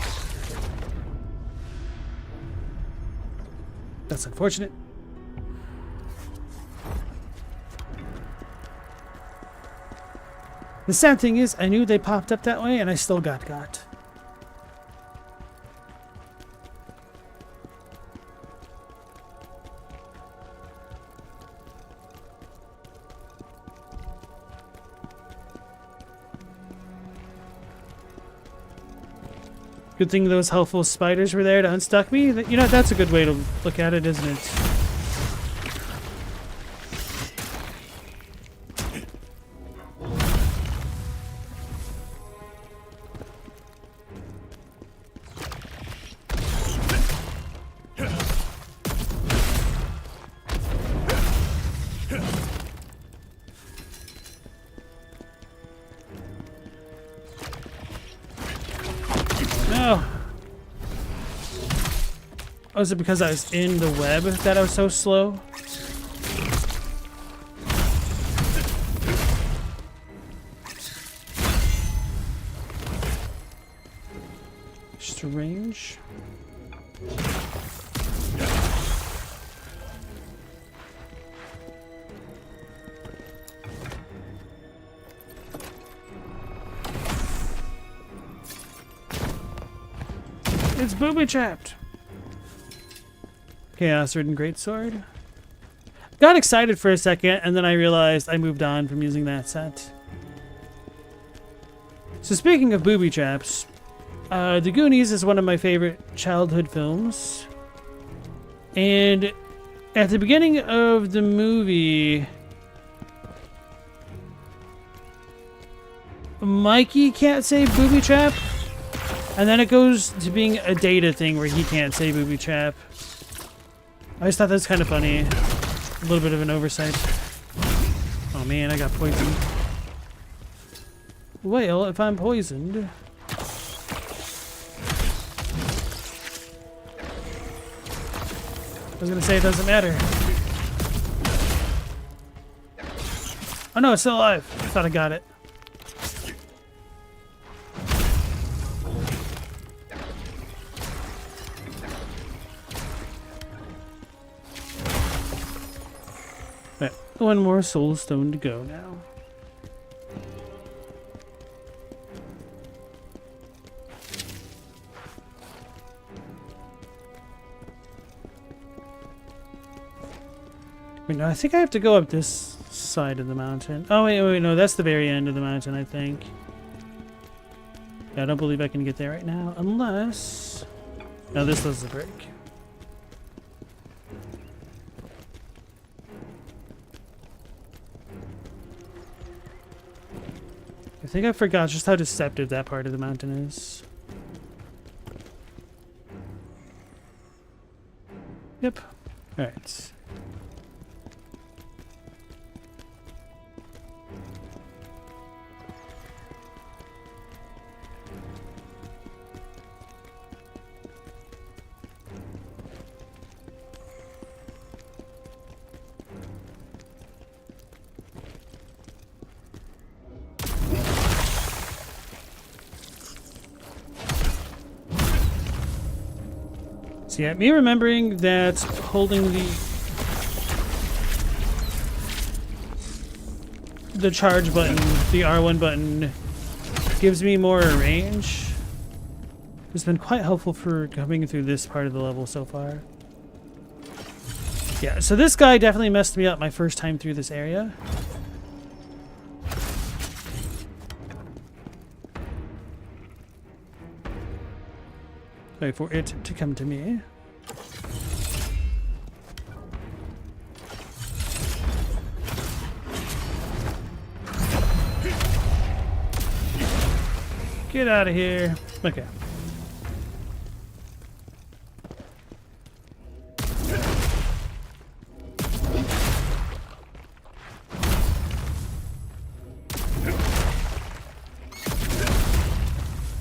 That's unfortunate. The sad thing is, I knew they popped up that way and I still got. Good thing those helpful spiders were there to unstuck me. You know, that's a good way to look at it, isn't it? No. Oh, is it because I was in the web that I was so slow? Just a range. It's booby trapped. Chaos Ridden Greatsword. Got excited for a second, and then I realized I moved on from using that set. So speaking of booby traps, The Goonies is one of my favorite childhood films. And at the beginning of the movie, Mikey can't say booby trap. And then it goes to being a Data thing where he can't say booby trap. I just thought that was kind of funny. A little bit of an oversight. Oh man, I got poisoned. Well, if I'm poisoned... I was gonna say it doesn't matter. Oh no, it's still alive. I thought I got it. Right, one more soul stone to go now. Wait, no, I think I have to go up this side of the mountain. Oh, wait, no, that's the very end of the mountain, I think. Yeah, I don't believe I can get there right now, unless... No, this does the break. I think I forgot just how deceptive that part of the mountain is. Yep. Alright. Yeah, me remembering that holding the charge button, the R1 button, gives me more range has been quite helpful for coming through this part of the level so far. Yeah, so this guy definitely messed me up my first time through this area. Wait for it to come to me. Get out of here. Okay.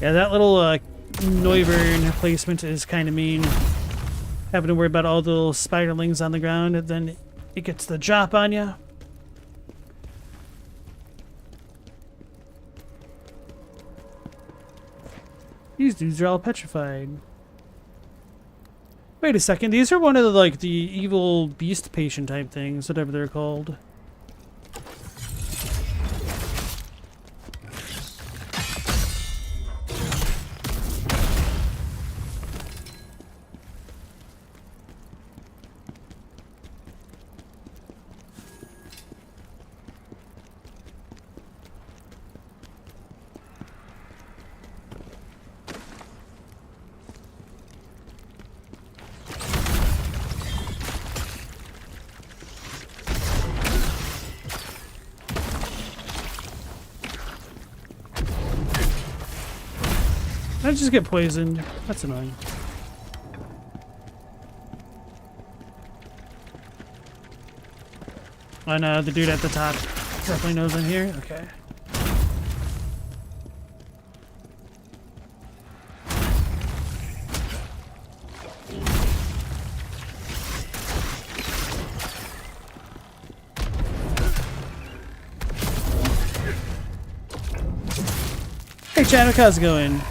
Yeah, that little Noivern placement is kind of mean. Having to worry about all the little spiderlings on the ground, and then it gets the drop on you. These dudes are all petrified. Wait a second, these are one of the, like, the evil beast patient type things, whatever they're called. I just get poisoned. That's annoying. And the dude at the top definitely knows I'm here. Okay. Hey Chadwick, how's it going?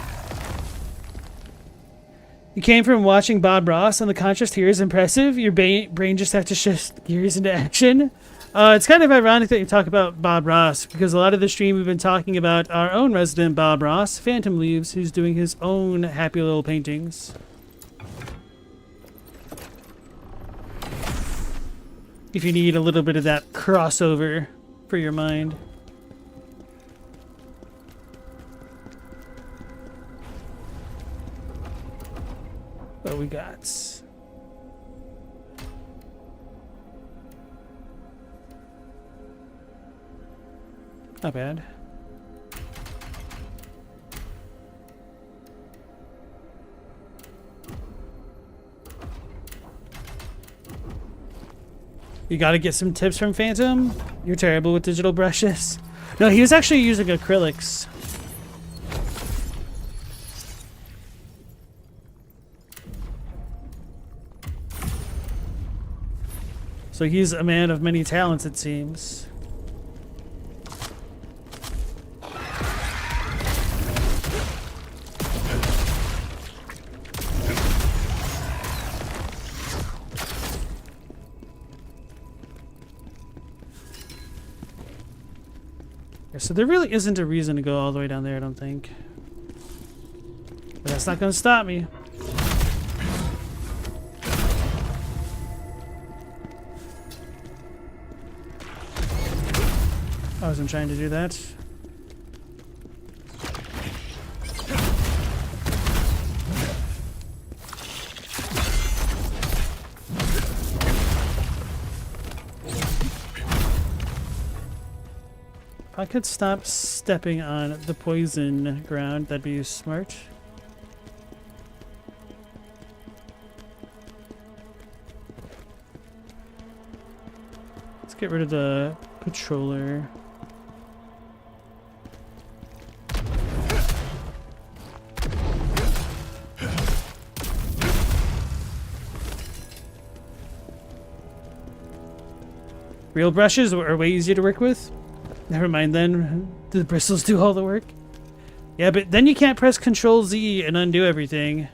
You came from watching Bob Ross, and the contrast here is impressive. Your brain just have to shift gears into action. It's kind of ironic that you talk about Bob Ross, because a lot of the stream we've been talking about our own resident Bob Ross, Phantom Leaves, who's doing his own happy little paintings. If you need a little bit of that crossover for your mind. What we got? Not bad. You gotta get some tips from Phantom? You're terrible with digital brushes. No, he was actually using acrylics. So he's a man of many talents, it seems. Yeah, so there really isn't a reason to go all the way down there, I don't think. But that's not going to stop me. I wasn't trying to do that. If I could stop stepping on the poison ground, that'd be smart. Let's get rid of the patroller. Real brushes are way easier to work with. Never mind then, the bristles do all the work. Yeah, but then you can't press Control Z and undo everything.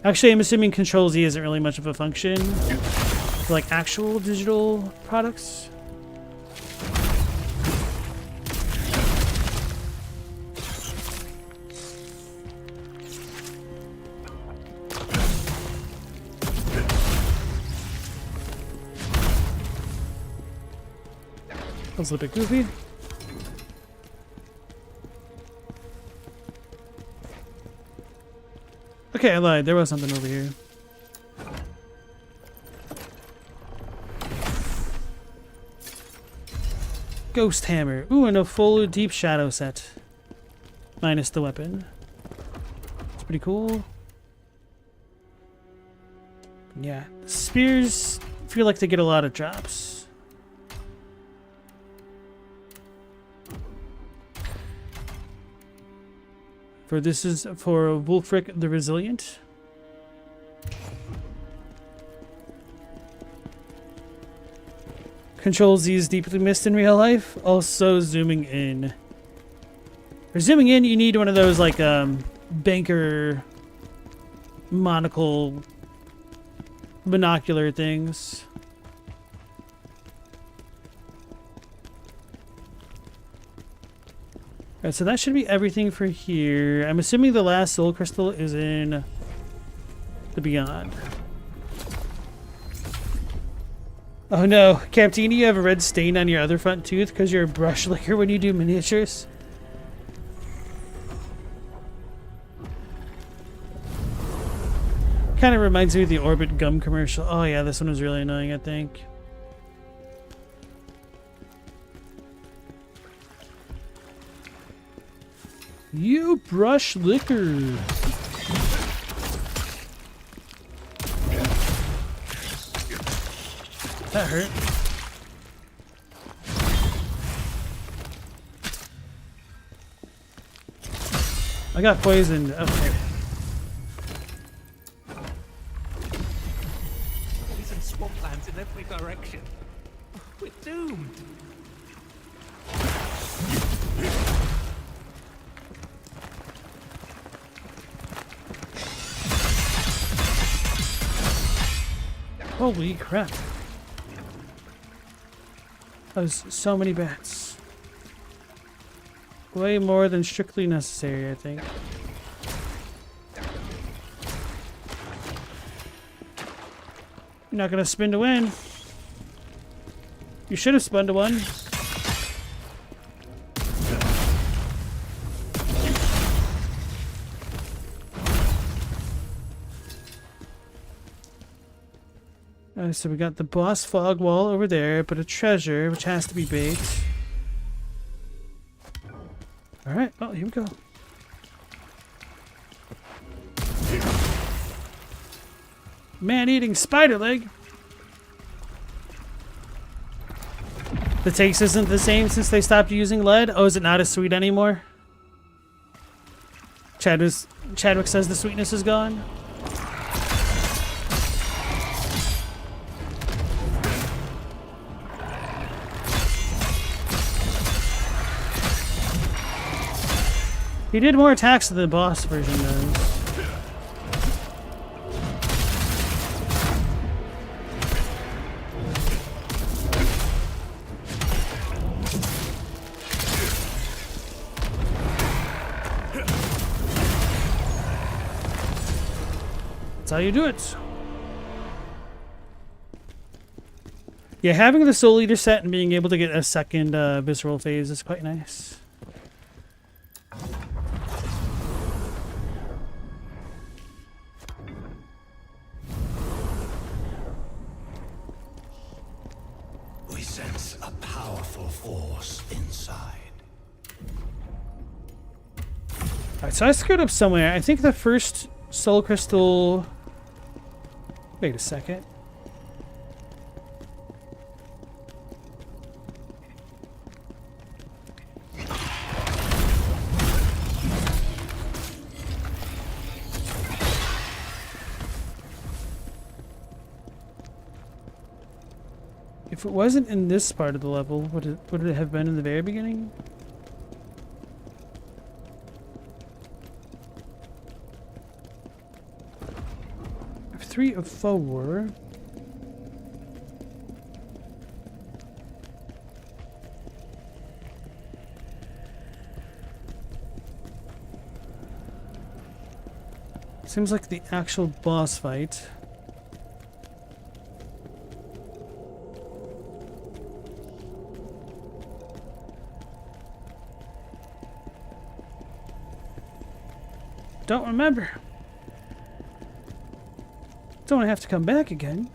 Actually, I'm assuming Control Z isn't really much of a function for like actual digital products. That was a little bit goofy. Okay, I lied. There was something over here. Ghost Hammer. Ooh, and a full Deep Shadow set. Minus the weapon. It's pretty cool. Yeah. Spears feel like they get a lot of drops. This is for Wulfric the Resilient. Controls these deeply missed in real life. Also zooming in. For zooming in, you need one of those like banker monocle binocular things. Alright, so that should be everything for here. I'm assuming the last soul crystal is in the Beyond. Oh no, Captini, you have a red stain on your other front tooth because you're a brush licker when you do miniatures. Kind of reminds me of the Orbit gum commercial. Oh yeah, this one was really annoying, I think. You brush licker. That hurt. I got poisoned. Okay. These are swamplands in every direction. We're doomed. Holy crap. That was so many bats. Way more than strictly necessary, I think. You're not gonna spin to win. You should have spun to win. So we got the boss fog wall over there, but a treasure, which has to be bait. Alright, well, here we go. Man-eating spider leg! The taste isn't the same since they stopped using lead? Oh, is it not as sweet anymore? Chadwick says the sweetness is gone. He did more attacks than the boss version does. That's how you do it. Yeah, having the Soul Eater set and being able to get a second visceral phase is quite nice. Sense a powerful force inside. Alright, so I screwed up somewhere. I think the first soul crystal... Wait a second. If it wasn't in this part of the level, would it have been in the very beginning? I have 3 of 4. Seems like the actual boss fight. Don't remember. Don't want to have to come back again.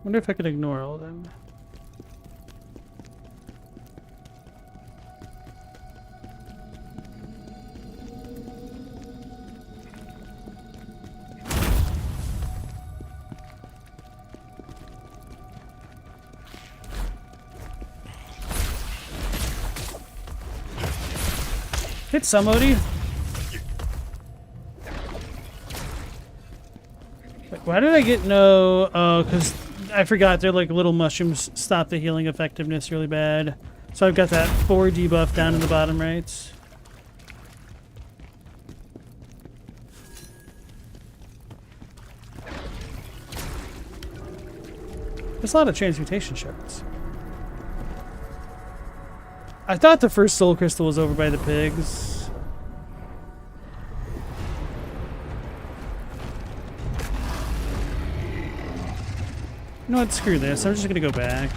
Wonder if I could ignore all of them. Hit somebody. Wait, why did I get no? Oh, because I forgot they're like little mushrooms stop the healing effectiveness really bad. So I've got that 4 debuff down in the bottom right. There's a lot of transmutation shards. I thought the first soul crystal was over by the pigs. You know what? Screw this. I'm just gonna go back.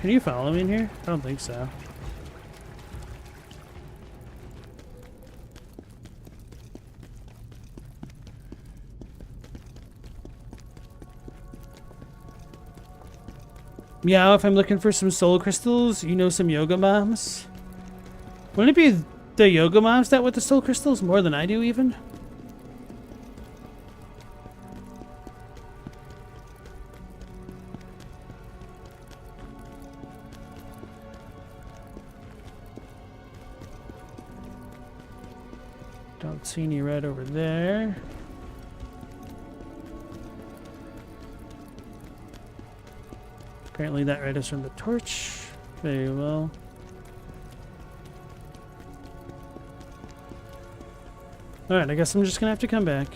Can you follow me in here? I don't think so. Yeah, if I'm looking for some soul crystals, you know, some yoga moms. Wouldn't it be the yoga moms that with the soul crystals more than I do even? Don't see any red over there. Apparently that red is from the torch. Very well. Alright, I guess I'm just gonna have to come back.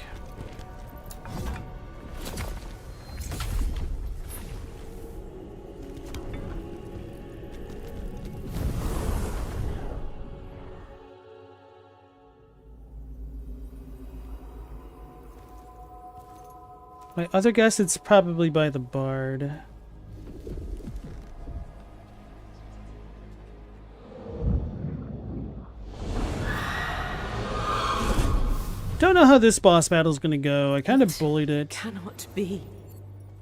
My other guess, it's probably by the bard. Don't know how this boss battle's gonna go. I kind of bullied it. Cannot be.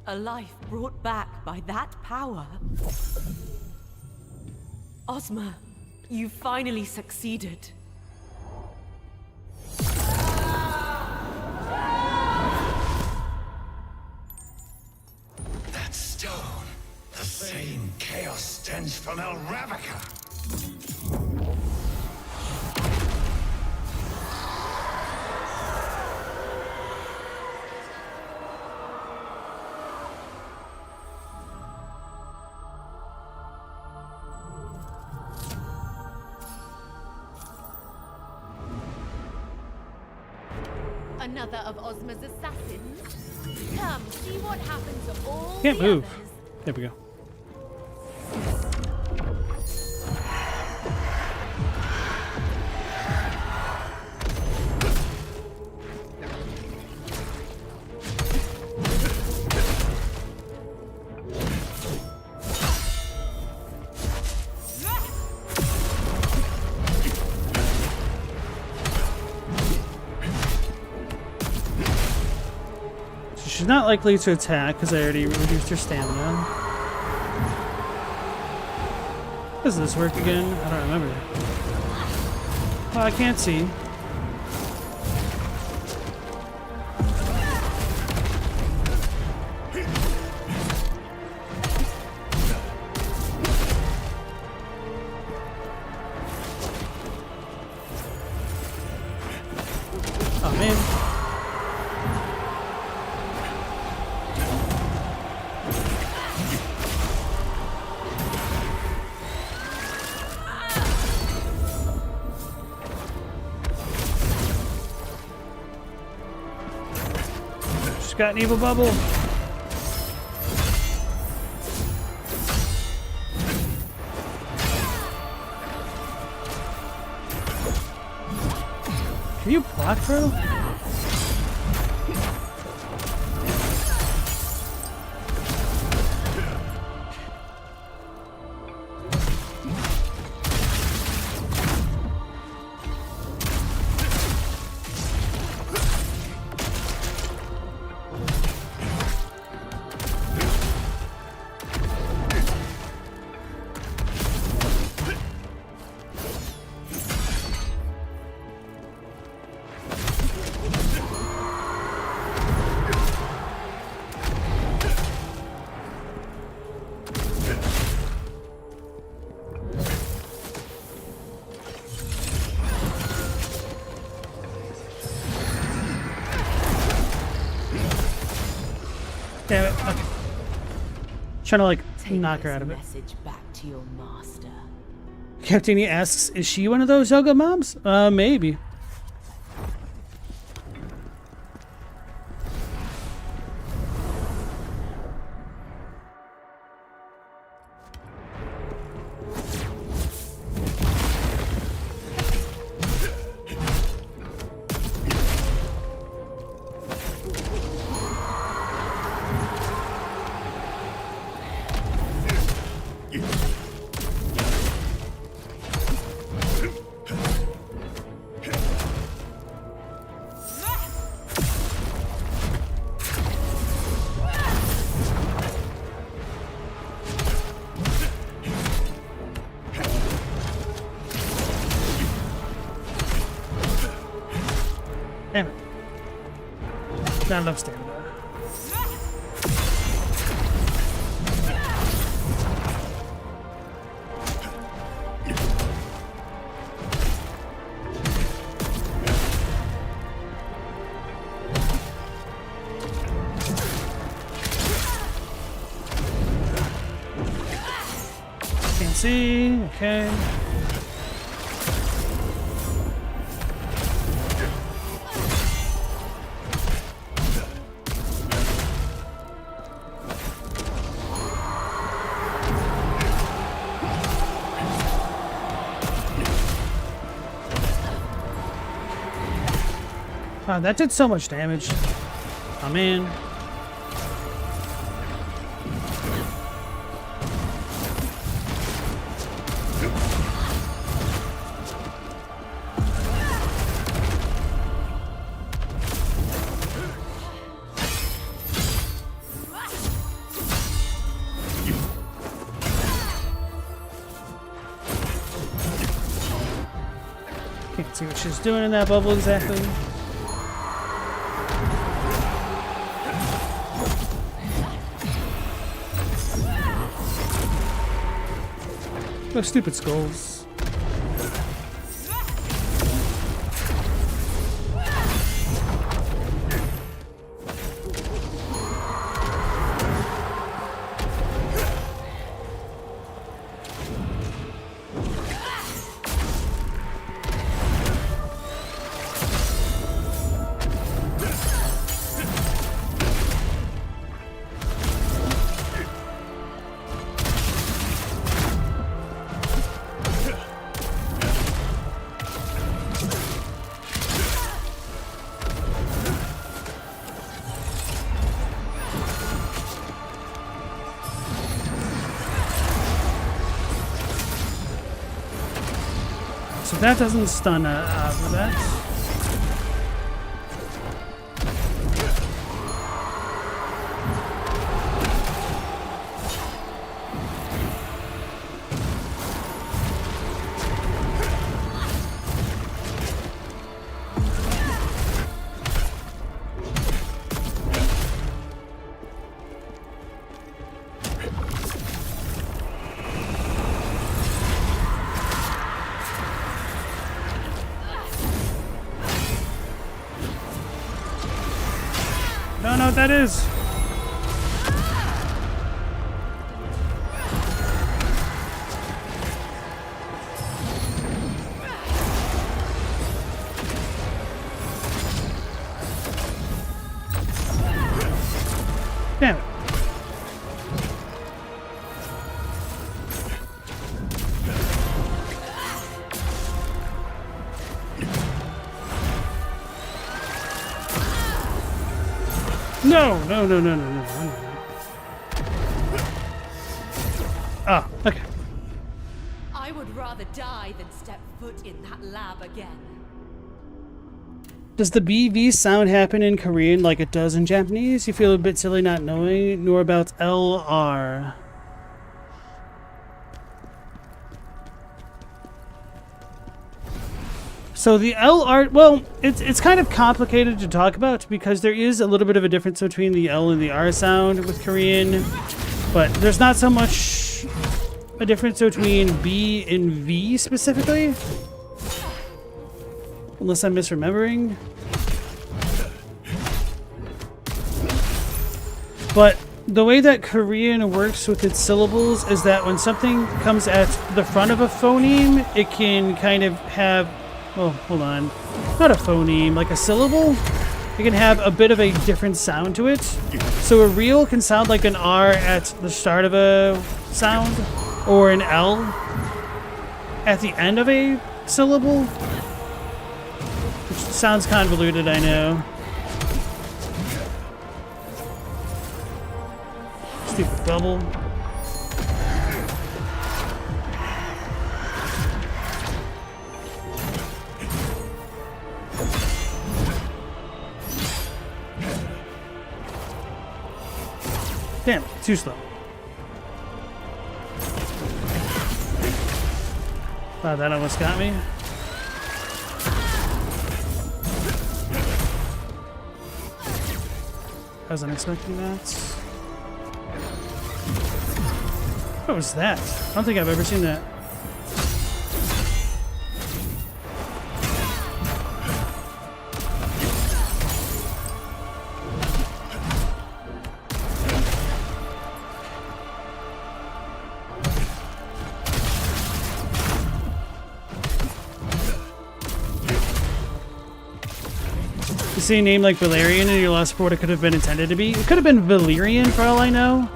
A life brought back by that power. Ozma, you finally succeeded. That stone, the same chaos stench from El Ravnica. Another of Ozma's assassins? Come, see what happens to all Can't the move. others. There we go. She's not likely to attack because I already reduced her stamina. How does this work again? I don't remember. Oh, I can't see. Oh, man. Got an evil bubble. Can you block, bro? Trying to like Take knock her this out of it. message back to your master. Captaini asks, is she one of those yoga moms? Maybe. Damn it. Not enough stamina. Can't see. Okay. Wow, that did so much damage. Oh man. Can't see what she's doing in that bubble exactly. Those stupid skulls. So that doesn't stun with that. Don't know what that is. Damn it. No, no, no, no, no, no, no. Ah, okay. I would rather die than step foot in that lab again. Does the BV sound happen in Korean like it does in Japanese? You feel a bit silly not knowing, nor about LR. So the L art, well, it's kind of complicated to talk about because there is a little bit of a difference between the L and the R sound with Korean, but there's not so much a difference between B and V specifically, unless I'm misremembering. But The way that Korean works with its syllables is that when something comes at the front of a phoneme, it can kind of have, oh, hold on, not a phoneme, like a syllable. It can have a bit of a different sound to it. So a real can sound like an R at the start of a sound, or an L at the end of a syllable. Which sounds convoluted, I know. Stupid bubble. Damn, too slow. Wow, that almost got me. I wasn't expecting that. What was that? I don't think I've ever seen that. You see a name like Valerian and you're lost for what it could have been intended to be. It could have been Valerian for all I know.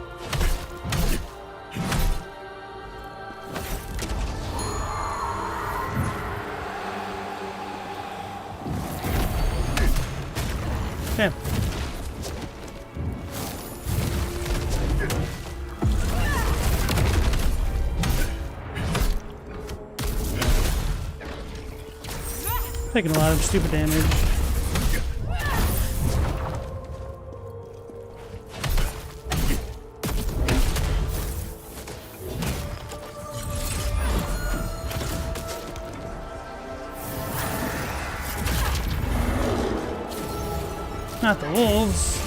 Yeah. Taking a lot of stupid damage. Not the wolves.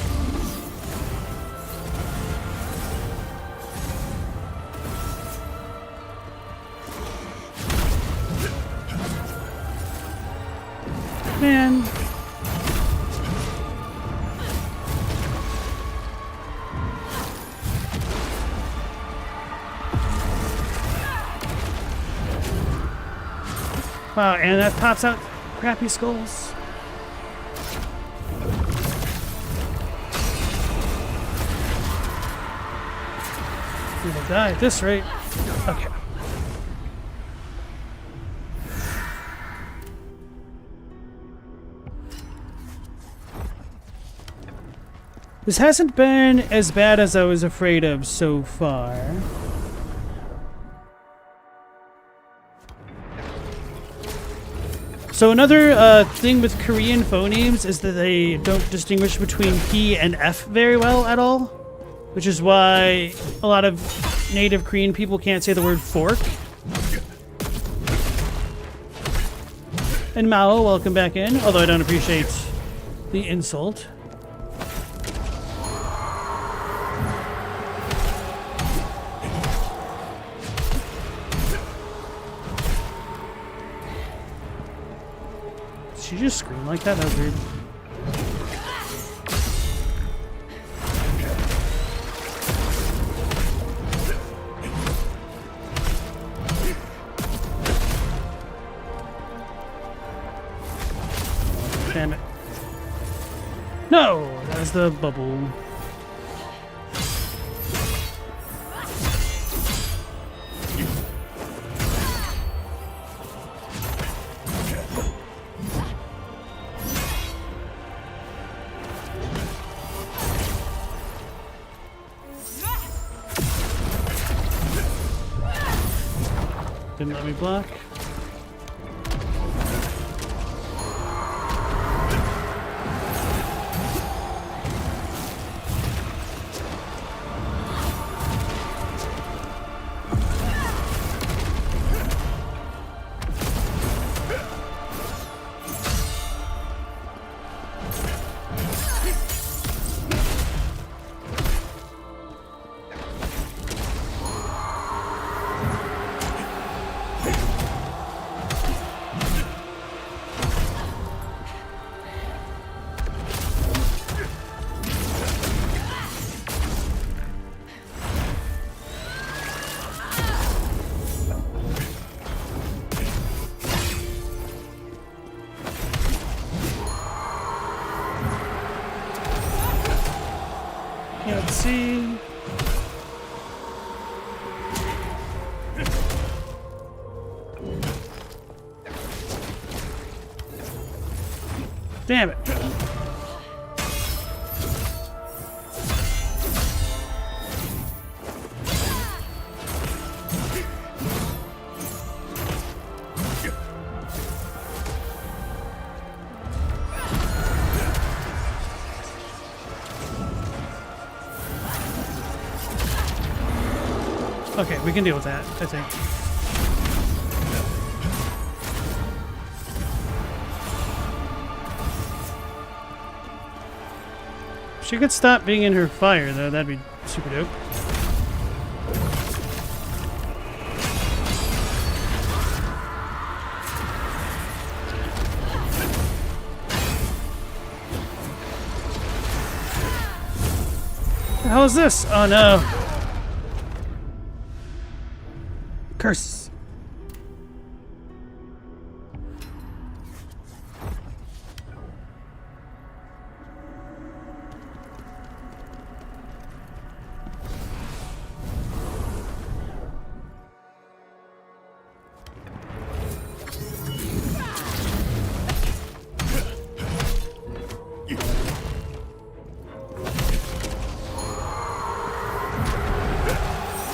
Man. Wow, and that pops out crappy skulls. We will die at this rate. Okay. This hasn't been as bad as I was afraid of so far. So another thing with Korean phonemes is that they don't distinguish between P and F very well at all, which is why a lot of native Korean people can't say the word fork. And Mao, welcome back in, although I don't appreciate the insult. Did she just scream like that? That was weird. Damn it. No! That was the bubble. Didn't let me block. see. Damn it. Okay, we can deal with that, I think. If she could stop being in her fire, though, that'd be super dope. What the hell is this? Oh no. Curses.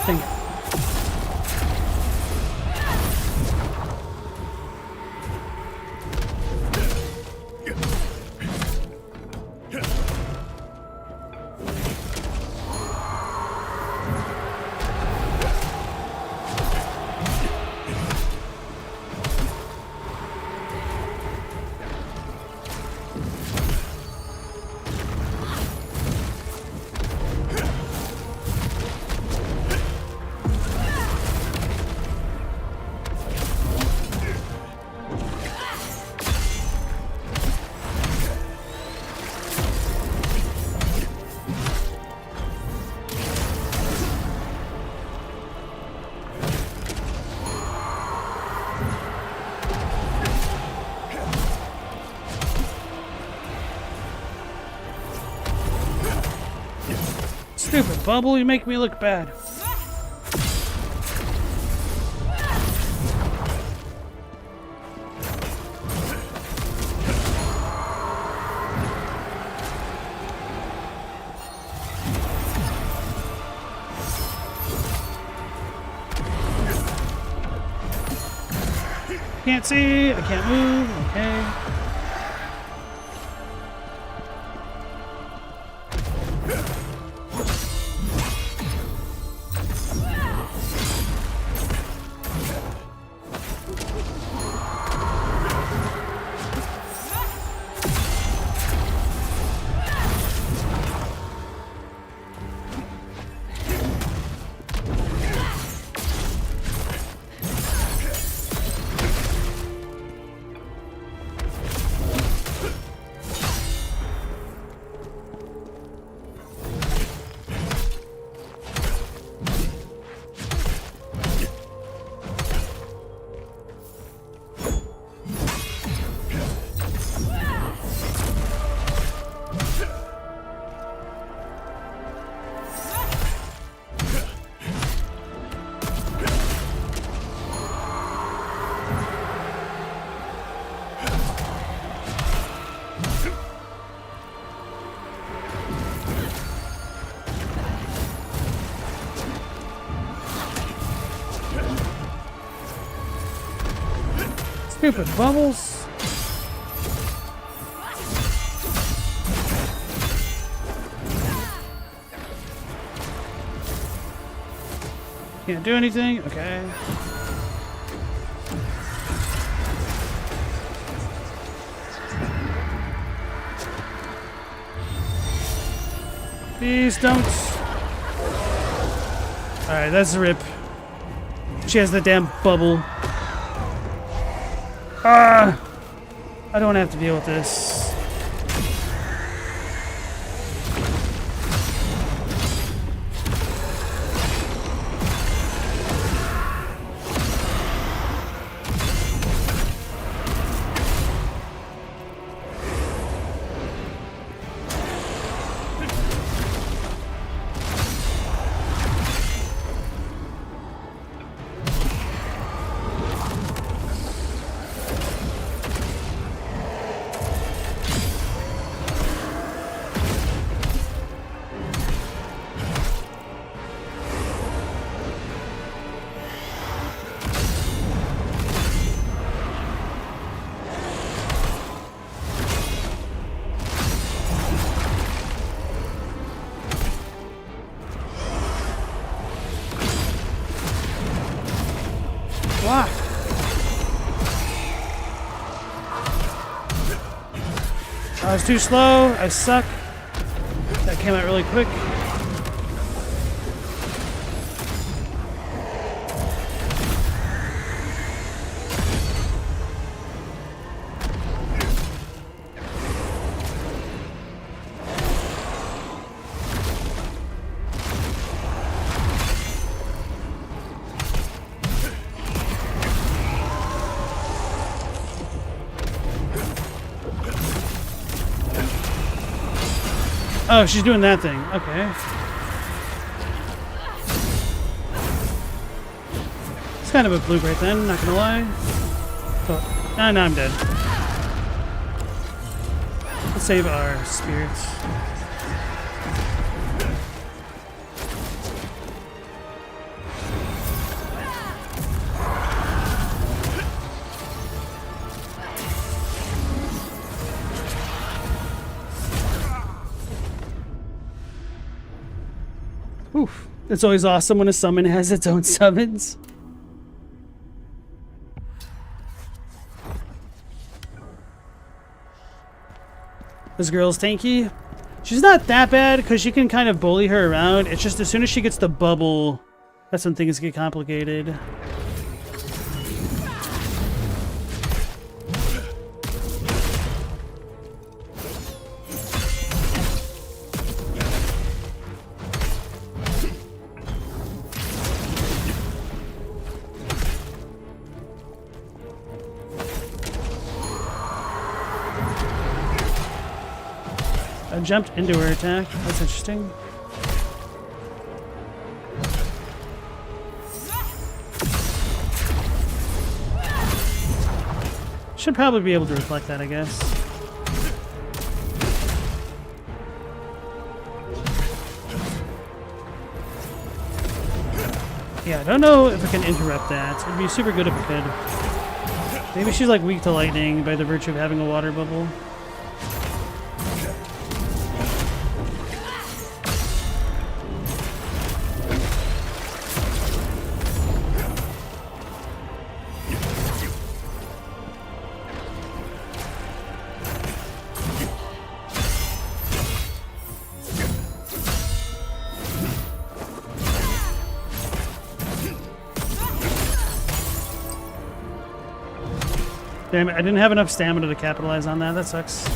Dang it. Stupid bubble, you make me look bad. Can't see, I can't move, okay. Stupid bubbles. Can't do anything? Okay. Please don't. Alright, that's a rip. She has the damn bubble. Ah! I don't have to deal with this. Wow. I was too slow. I suck. That came out really quick. Oh, she's doing that thing. Okay. It's kind of a fluke right then, not gonna lie. Oh, now I'm dead. Let's save our spirits. Oof. It's always awesome when a summon has its own summons. This girl's tanky. She's not that bad because you can kind of bully her around. It's just as soon as she gets the bubble, that's when things get complicated. I jumped into her attack. That's interesting. Should probably be able to reflect that, I guess. Yeah, I don't know if I can interrupt that. It'd be super good if I could. Maybe she's like weak to lightning by the virtue of having a water bubble. Damn it, I didn't have enough stamina to capitalize on that. That sucks.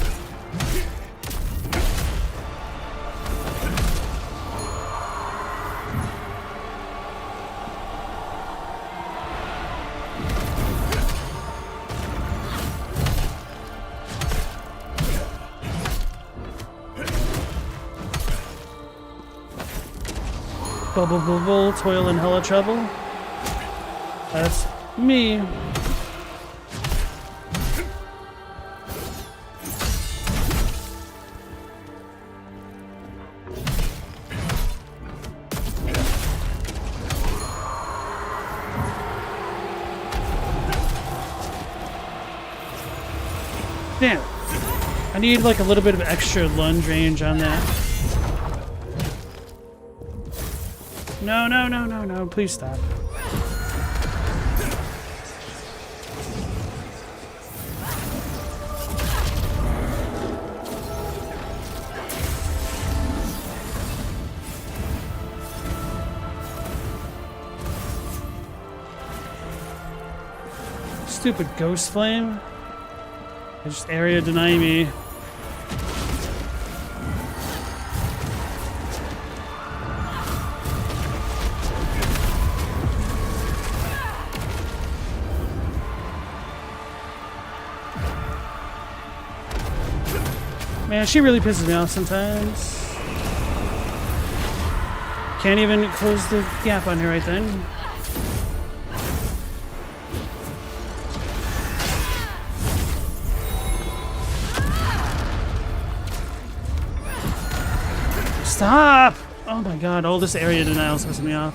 Bubble, bubble, toil and hella trouble. That's me. Damn. I need like a little bit of extra lunge range on that. No, no, no, no, no. Please stop. Stupid ghost flame. They just area deny me. Man, she really pisses me off sometimes. Can't even close the gap on her right then. Stop! Oh my god, all this area denial is pissing me off.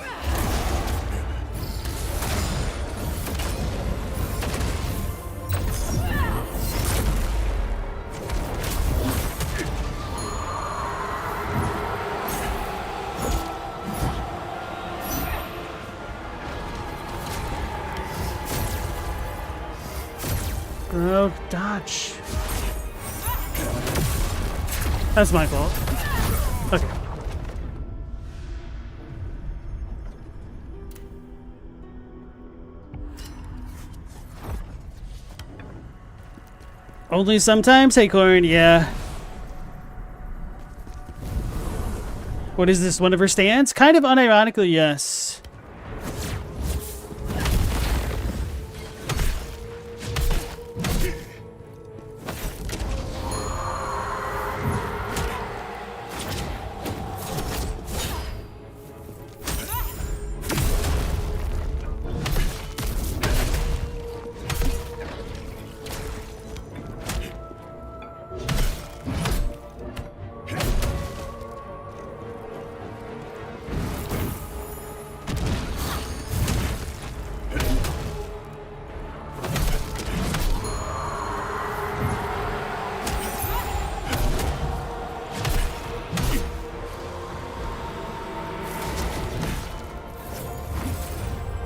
Oh, dodge. That's my fault. Okay. Only sometimes, Acorn, yeah. What is this, one of her stands? Kind of unironically, yes.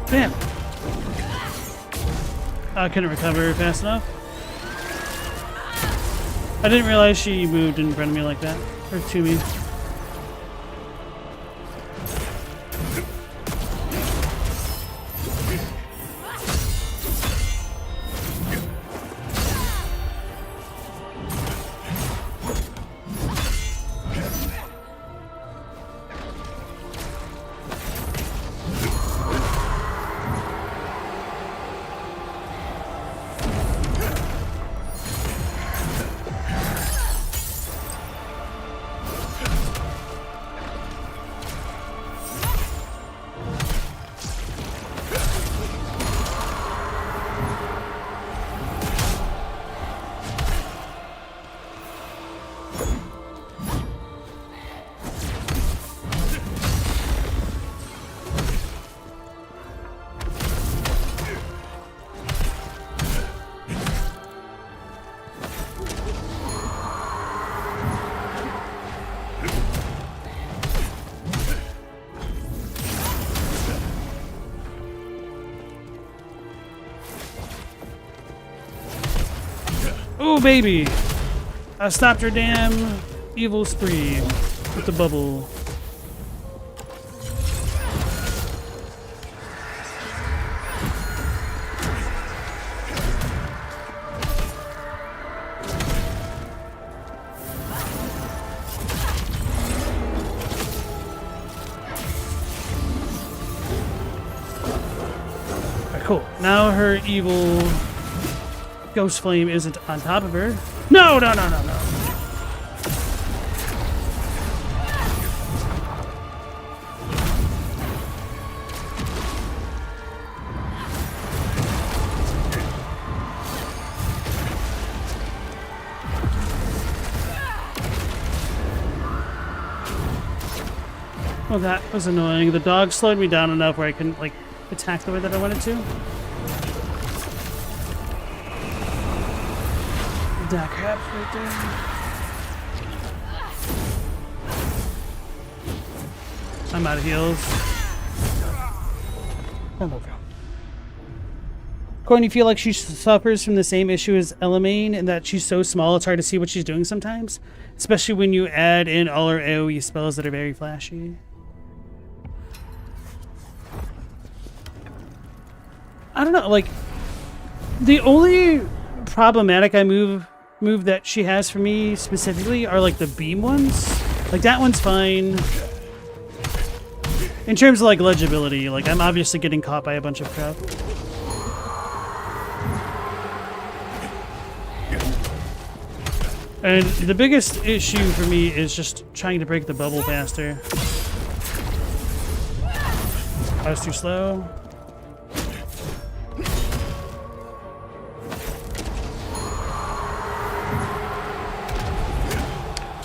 Damn. I couldn't recover fast enough. I didn't realize she moved in front of me like that. Or to me. Oh, baby! I stopped her damn evil spree with the bubble. Alright, cool. Now her evil Ghost Flame isn't on top of her. No, no, no, no, no. Well, that was annoying. The dog slowed me down enough where I couldn't, like, attack the way that I wanted to. That crap right there. I'm out of heals. Oh, no. Courtney, feel like she suffers from the same issue as Elamine in that she's so small it's hard to see what she's doing sometimes, especially when you add in all her AoE spells that are very flashy. I don't know, like, the only problematic move that she has for me specifically are like the beam ones. Like that one's fine. In terms of like legibility, like I'm obviously getting caught by a bunch of crap. And the biggest issue for me is just trying to break the bubble faster. I was too slow.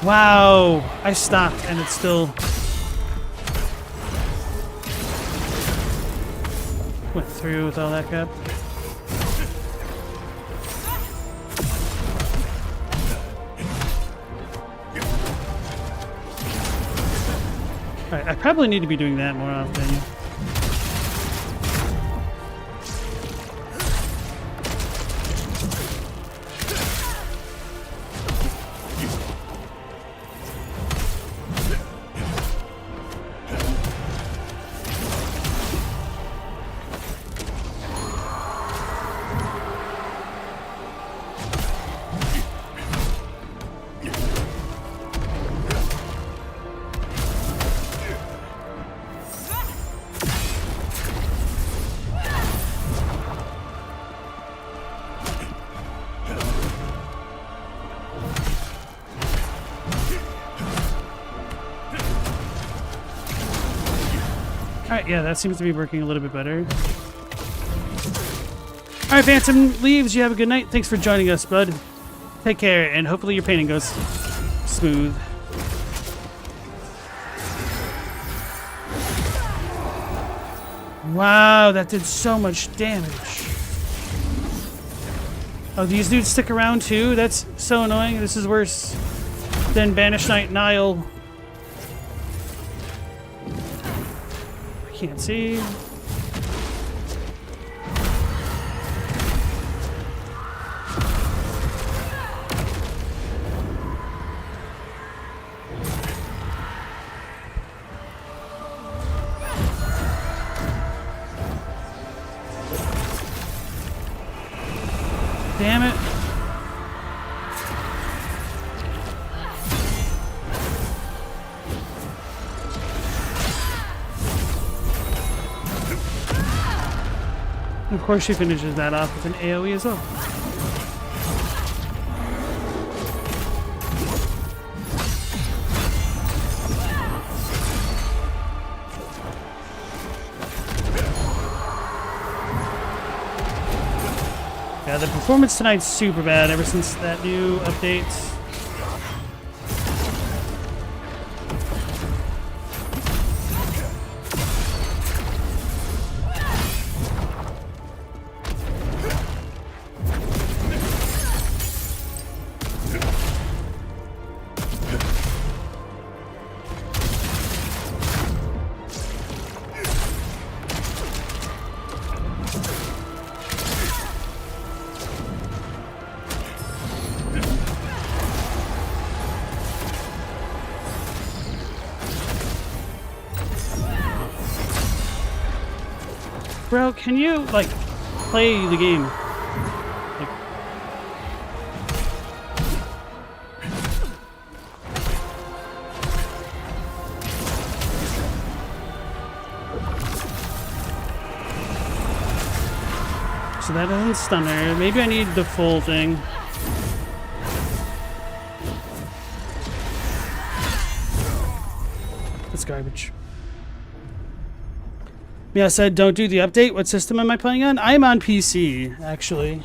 Wow, I stopped and it's still went through with all that crap. Alright, I probably need to be doing that more often. Yeah, that seems to be working a little bit better. Alright, Phantom leaves. You have a good night. Thanks for joining us, bud. Take care, and hopefully your painting goes smooth. Wow, that did so much damage. Oh, these dudes stick around too? That's so annoying. This is worse than Banished Knight Nioh. I can't see. Damn it. And of course she finishes that off with an AoE as well. Yeah, the performance tonight's super bad ever since that new update. Bro, can you, like, play the game? Like, so that doesn't stun her. Maybe I need the full thing. That's garbage. Yeah, I said don't do the update. What system am I playing on? I'm on PC, actually.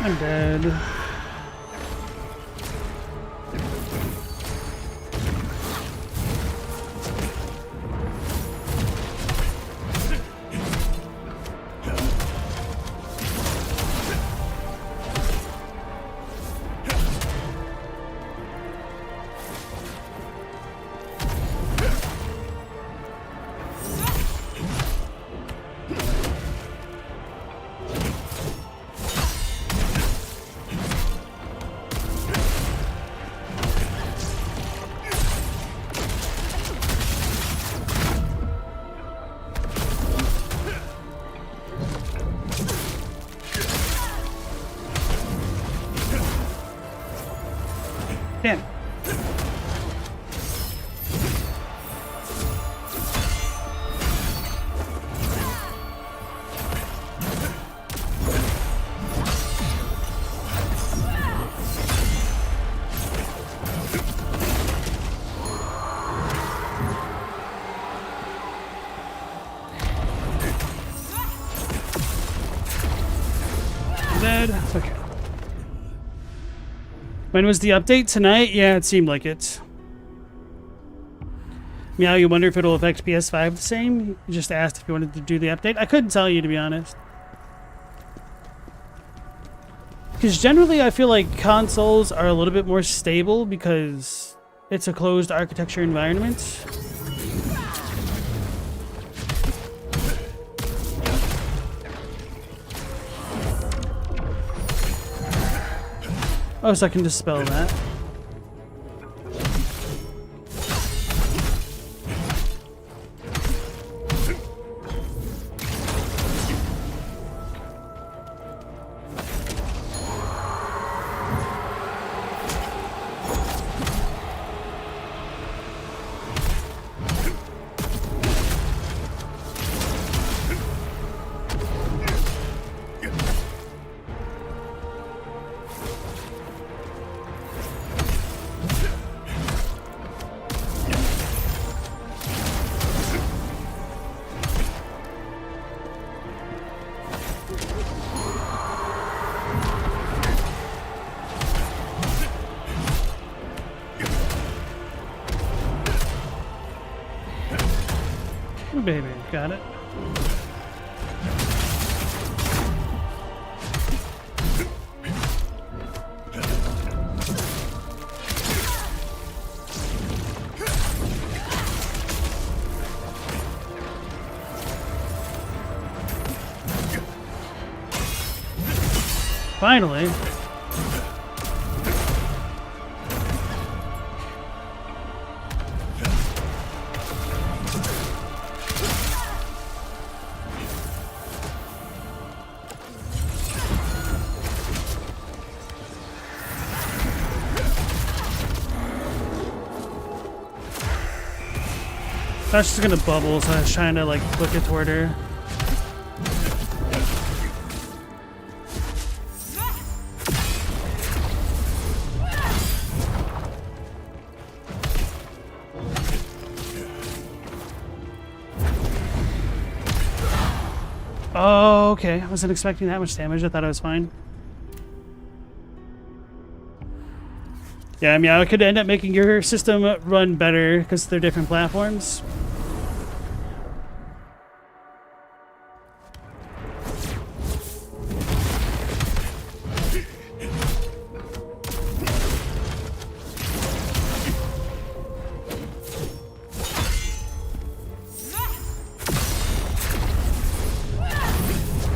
I'm dead. Damn. Dead. Okay. When was the update? Tonight? Yeah, it seemed like it. Meow, you wonder if it'll affect PS5 the same? You just asked if you wanted to do the update. I couldn't tell you, to be honest. Because generally I feel like consoles are a little bit more stable because it's a closed architecture environment. Oh, so I can dispel that. Oh, baby, got it. Finally. That's just gonna bubble, so I was trying to like flick it toward her. Oh, okay. I wasn't expecting that much damage. I thought I was fine. Yeah, I mean, I could end up making your system run better because they're different platforms.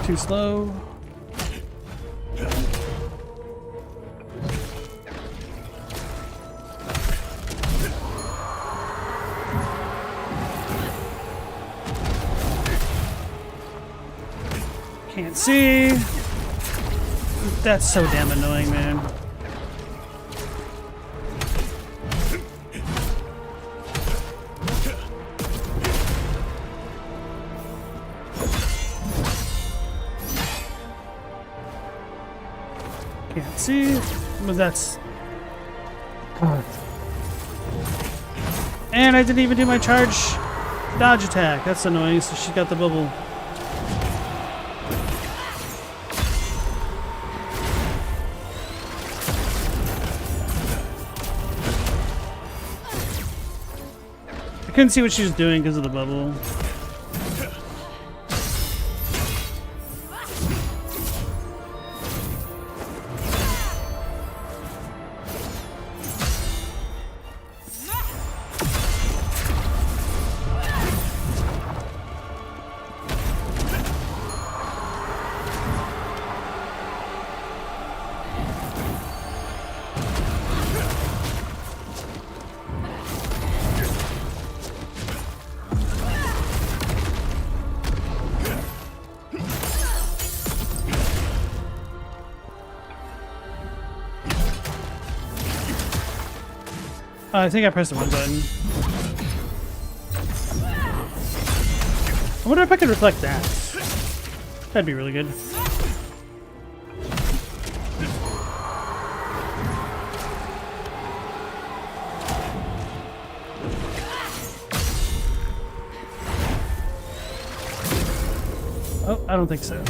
Too slow. Can't see. That's so damn annoying, man. Can't see, but that's... And I didn't even do my charge dodge attack. That's annoying, so she got the bubble. I couldn't see what she was doing because of the bubble. I think I pressed the wrong button. I wonder if I could reflect that. That'd be really good. Oh, I don't think so.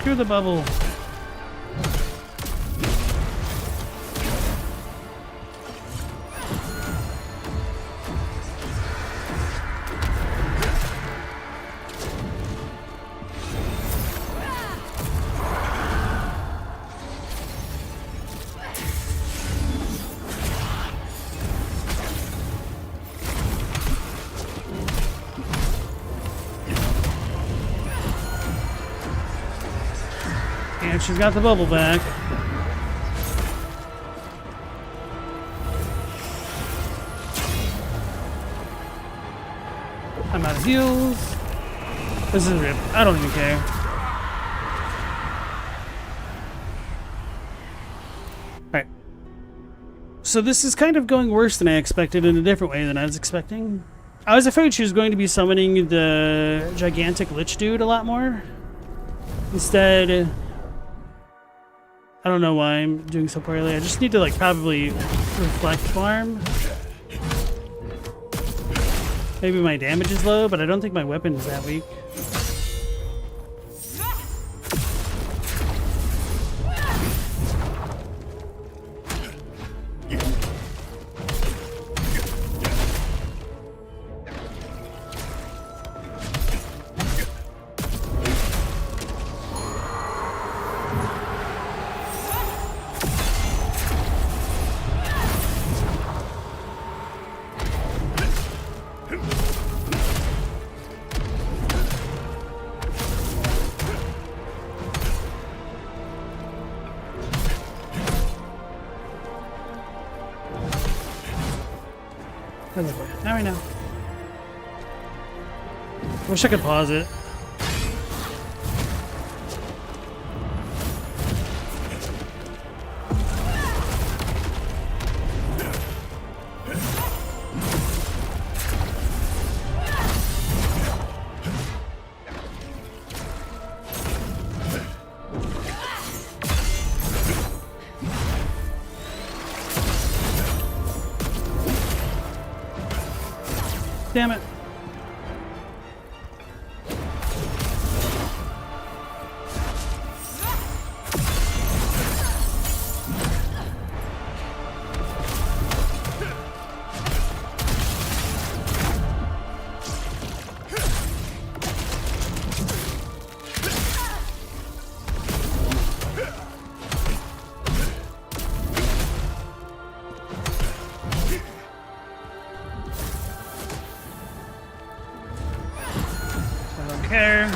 Screw the bubble. And she's got the bubble back. I'm out of heals. This is rip. I don't even care. Alright. So this is kind of going worse than I expected in a different way than I was expecting. I was afraid she was going to be summoning the gigantic lich dude a lot more. Instead, I don't know why I'm doing so poorly. I just need to like probably reflect farm. Maybe my damage is low, but I don't think my weapon is that weak. Now I know. Wish I could pause it. Damn it. Care.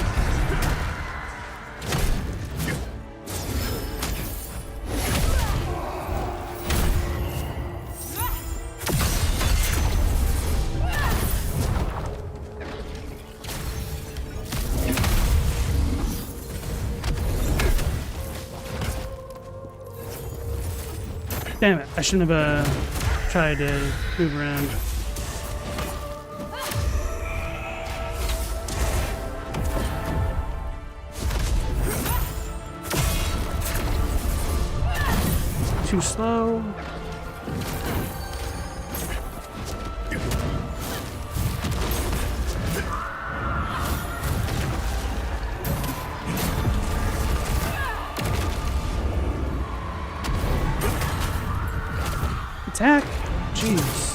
Damn it, I shouldn't have tried to move around. Too slow. Attack. Jeez.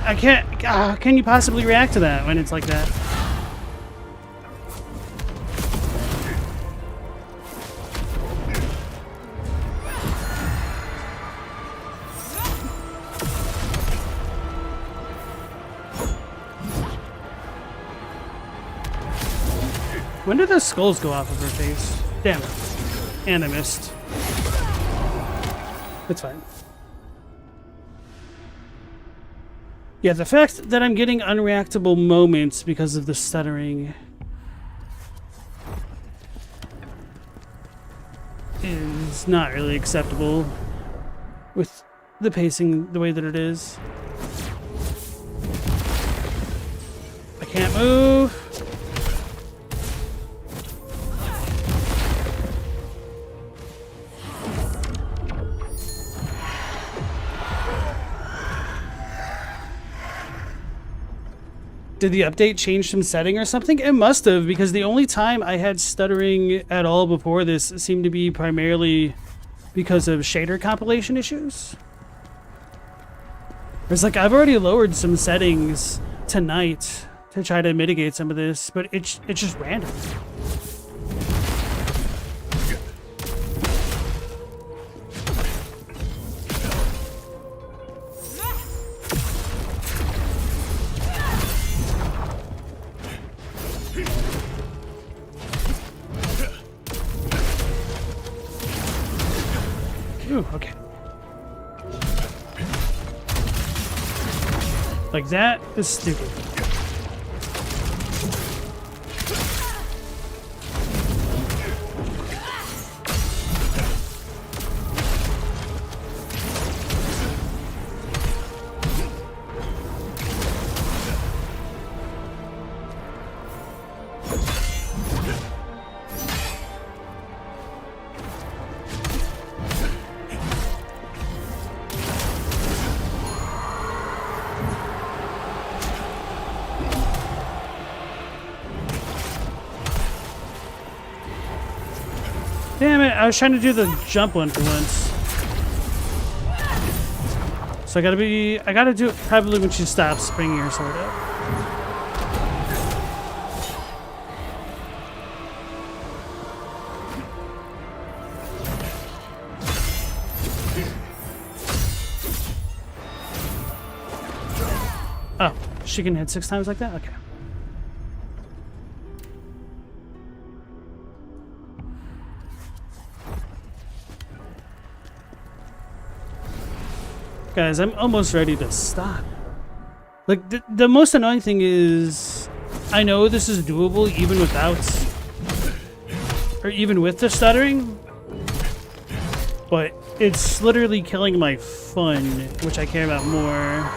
I can't, how can you possibly react to that when it's like that? When did the skulls go off of her face? Damn it. And I missed. It's fine. Yeah, the fact that I'm getting unreactable moments because of the stuttering is not really acceptable with the pacing the way that it is. Can't move. Did the update change some setting or something? It must have, because the only time I had stuttering at all before this seemed to be primarily because of shader compilation issues. It's like I've already lowered some settings tonight to try to mitigate some of this, but it's just random. Ooh, okay. Like that is stupid. Damn it, I was trying to do the jump one for once. So I gotta do it probably when she stops springing her sword up. Oh, she can hit 6 times like that? Okay. Guys, I'm almost ready to stop. Like, the most annoying thing is, I know this is doable even without, or even with the stuttering, but it's literally killing my fun, which I care about more.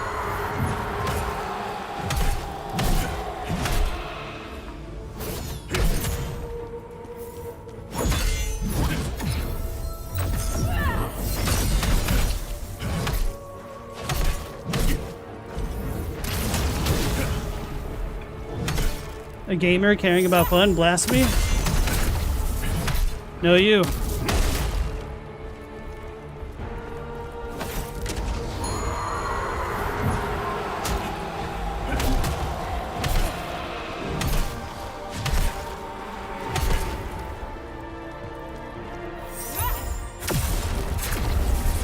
A gamer caring about fun? Blasphemy? No, you.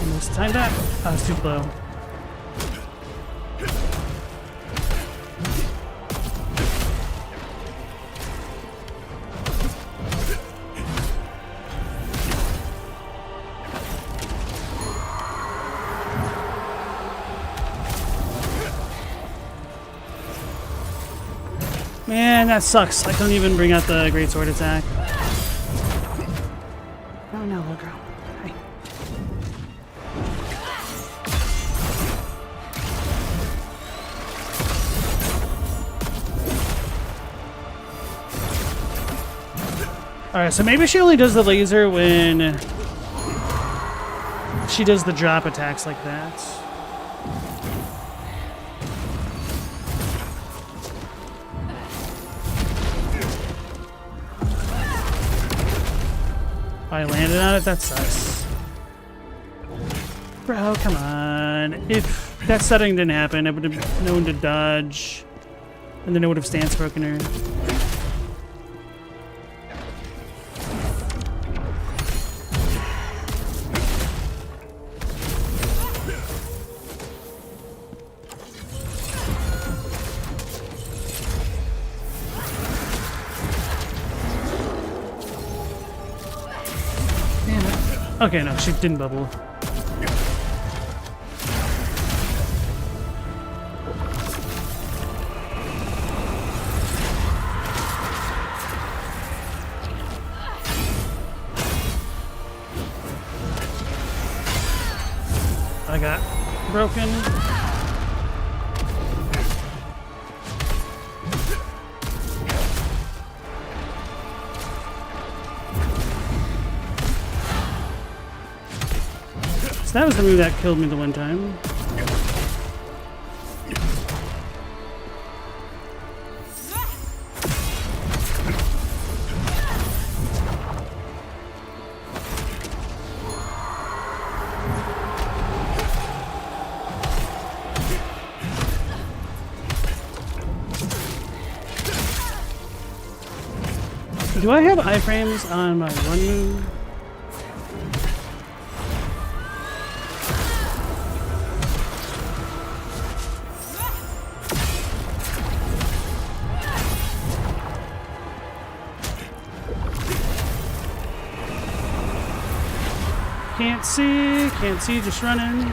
Almost timed that. I was too low. Man, that sucks. I couldn't even bring out the Greatsword attack. Oh no, little girl. Hi. Alright, so maybe she only does the laser when she does the drop attacks like that. I landed on it? That sucks. Bro, come on. If that setting didn't happen, I would have known to dodge. And then I would have stance broken her. Okay, no, she didn't bubble. I got broken. So that was the move that killed me the one time. Do I have iframes on my one move? Can't see, just running.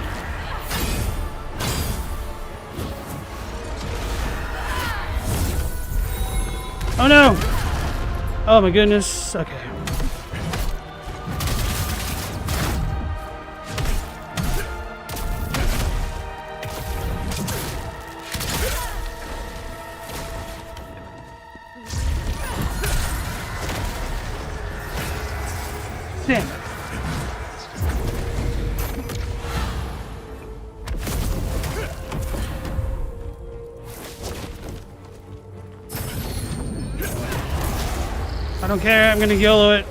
Oh no! Oh my goodness, okay. Damn it. I don't care, I'm gonna YOLO it.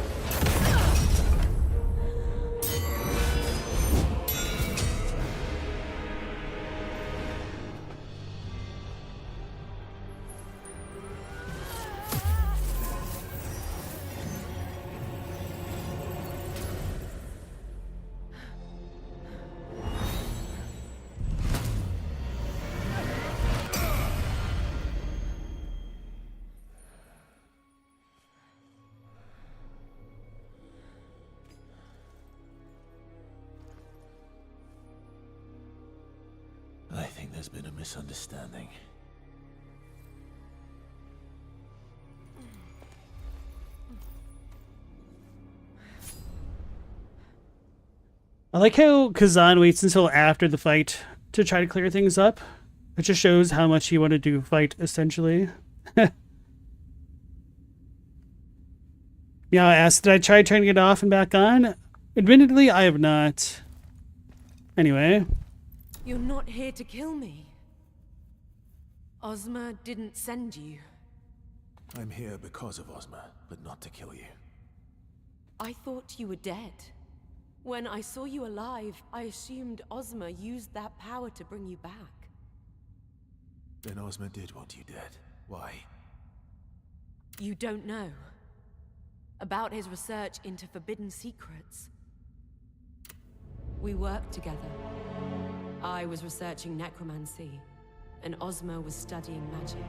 I think there's been a misunderstanding. I like how Khazan waits until after the fight to try to clear things up. It just shows how much he wanted to fight, essentially. Yeah, I asked, did I try turning it off and back on? Admittedly, I have not. Anyway. You're not here to kill me. Ozma didn't send you. I'm here because of Ozma, but not to kill you. I thought you were dead. When I saw you alive, I assumed Ozma used that power to bring you back. Then Ozma did want you dead. Why? You don't know. About his research into forbidden secrets. We worked together. I was researching necromancy, and Ozma was studying magic.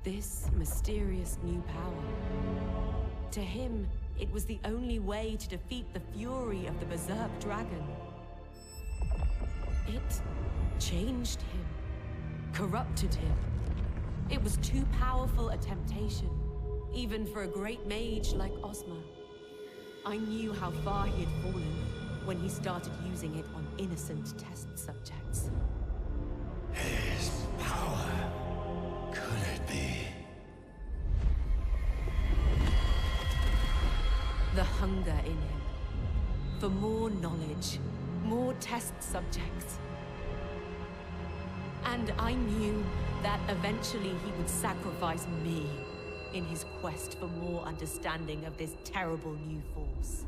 This mysterious new power. To him, it was the only way to defeat the fury of the Berserk Dragon. It changed him, corrupted him. It was too powerful a temptation, even for a great mage like Ozma. I knew how far he had fallen when he started using it on innocent test subjects. His power. Could it be? The hunger in him. For more knowledge, more test subjects. And I knew that eventually he would sacrifice me in his quest for more understanding of this terrible new force.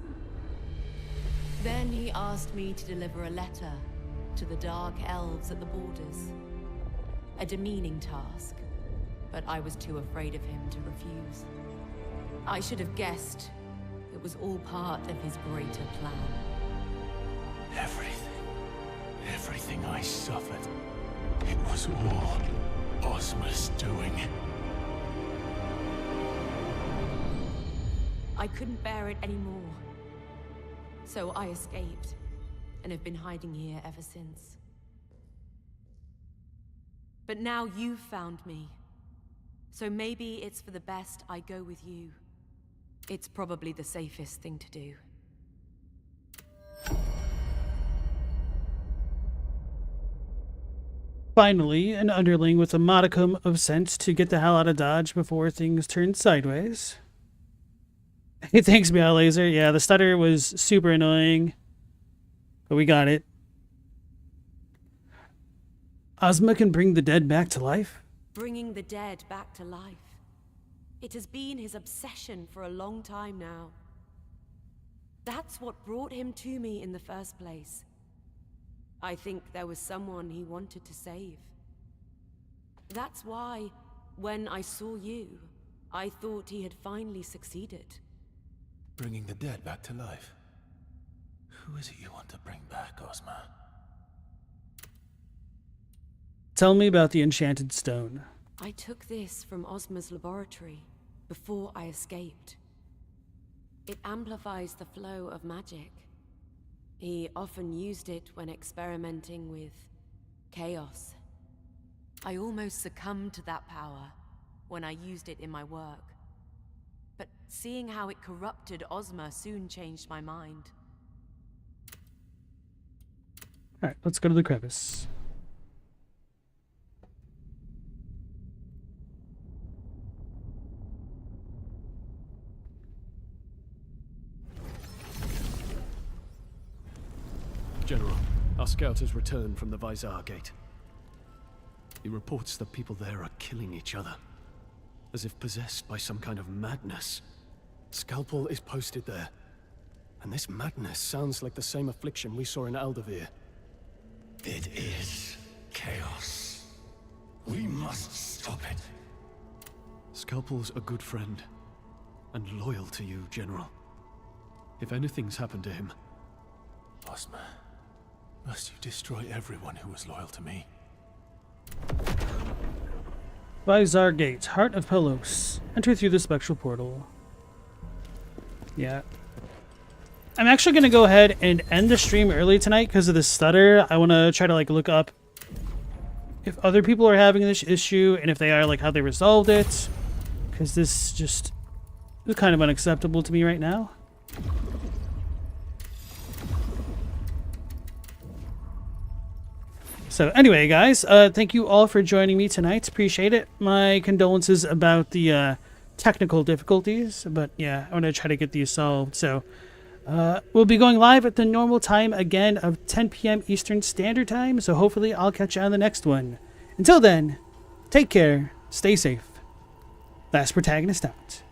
Then he asked me to deliver a letter to the Dark Elves at the borders. A demeaning task, but I was too afraid of him to refuse. I should have guessed it was all part of his greater plan. Everything I suffered, it was all Ozma's doing. I couldn't bear it anymore. So I escaped, and have been hiding here ever since. But now you've found me. So maybe it's for the best I go with you. It's probably the safest thing to do. Finally, an underling with a modicum of sense to get the hell out of Dodge before things turn sideways. Hey, thanks, Meow Laser. Yeah, the stutter was super annoying, but we got it. Ozma can bring the dead back to life? Bringing the dead back to life. It has been his obsession for a long time now. That's what brought him to me in the first place. I think there was someone he wanted to save. That's why, when I saw you, I thought he had finally succeeded. Bringing the dead back to life. Who is it you want to bring back, Ozma? Tell me about the enchanted stone. I took this from Ozma's laboratory before I escaped. It amplifies the flow of magic. He often used it when experimenting with chaos. I almost succumbed to that power when I used it in my work. But seeing how it corrupted Ozma soon changed my mind. Alright, let's go to the crevice. General, our scout has returned from the Vizar Gate. He reports that people there are killing each other, as if possessed by some kind of madness. Scalpel is posted there, and this madness sounds like the same affliction we saw in Aldavir. It is chaos. We must stop it. Scalpel's a good friend, and loyal to you, General. If anything's happened to him... Ozma, must you destroy everyone who was loyal to me? Vizar Gate, Heart of Pelos. Enter through the spectral portal. Yeah. I'm actually going to go ahead and end the stream early tonight because of the stutter. I want to try to like look up if other people are having this issue, and if they are, like how they resolved it. Because this just is kind of unacceptable to me right now. So anyway, guys, thank you all for joining me tonight. Appreciate it. My condolences about the technical difficulties, but yeah, I want to try to get these solved. So we'll be going live at the normal time again of 10 p.m. Eastern Standard Time, so hopefully I'll catch you on the next one. Until then, take care, stay safe. LastProtagonist out.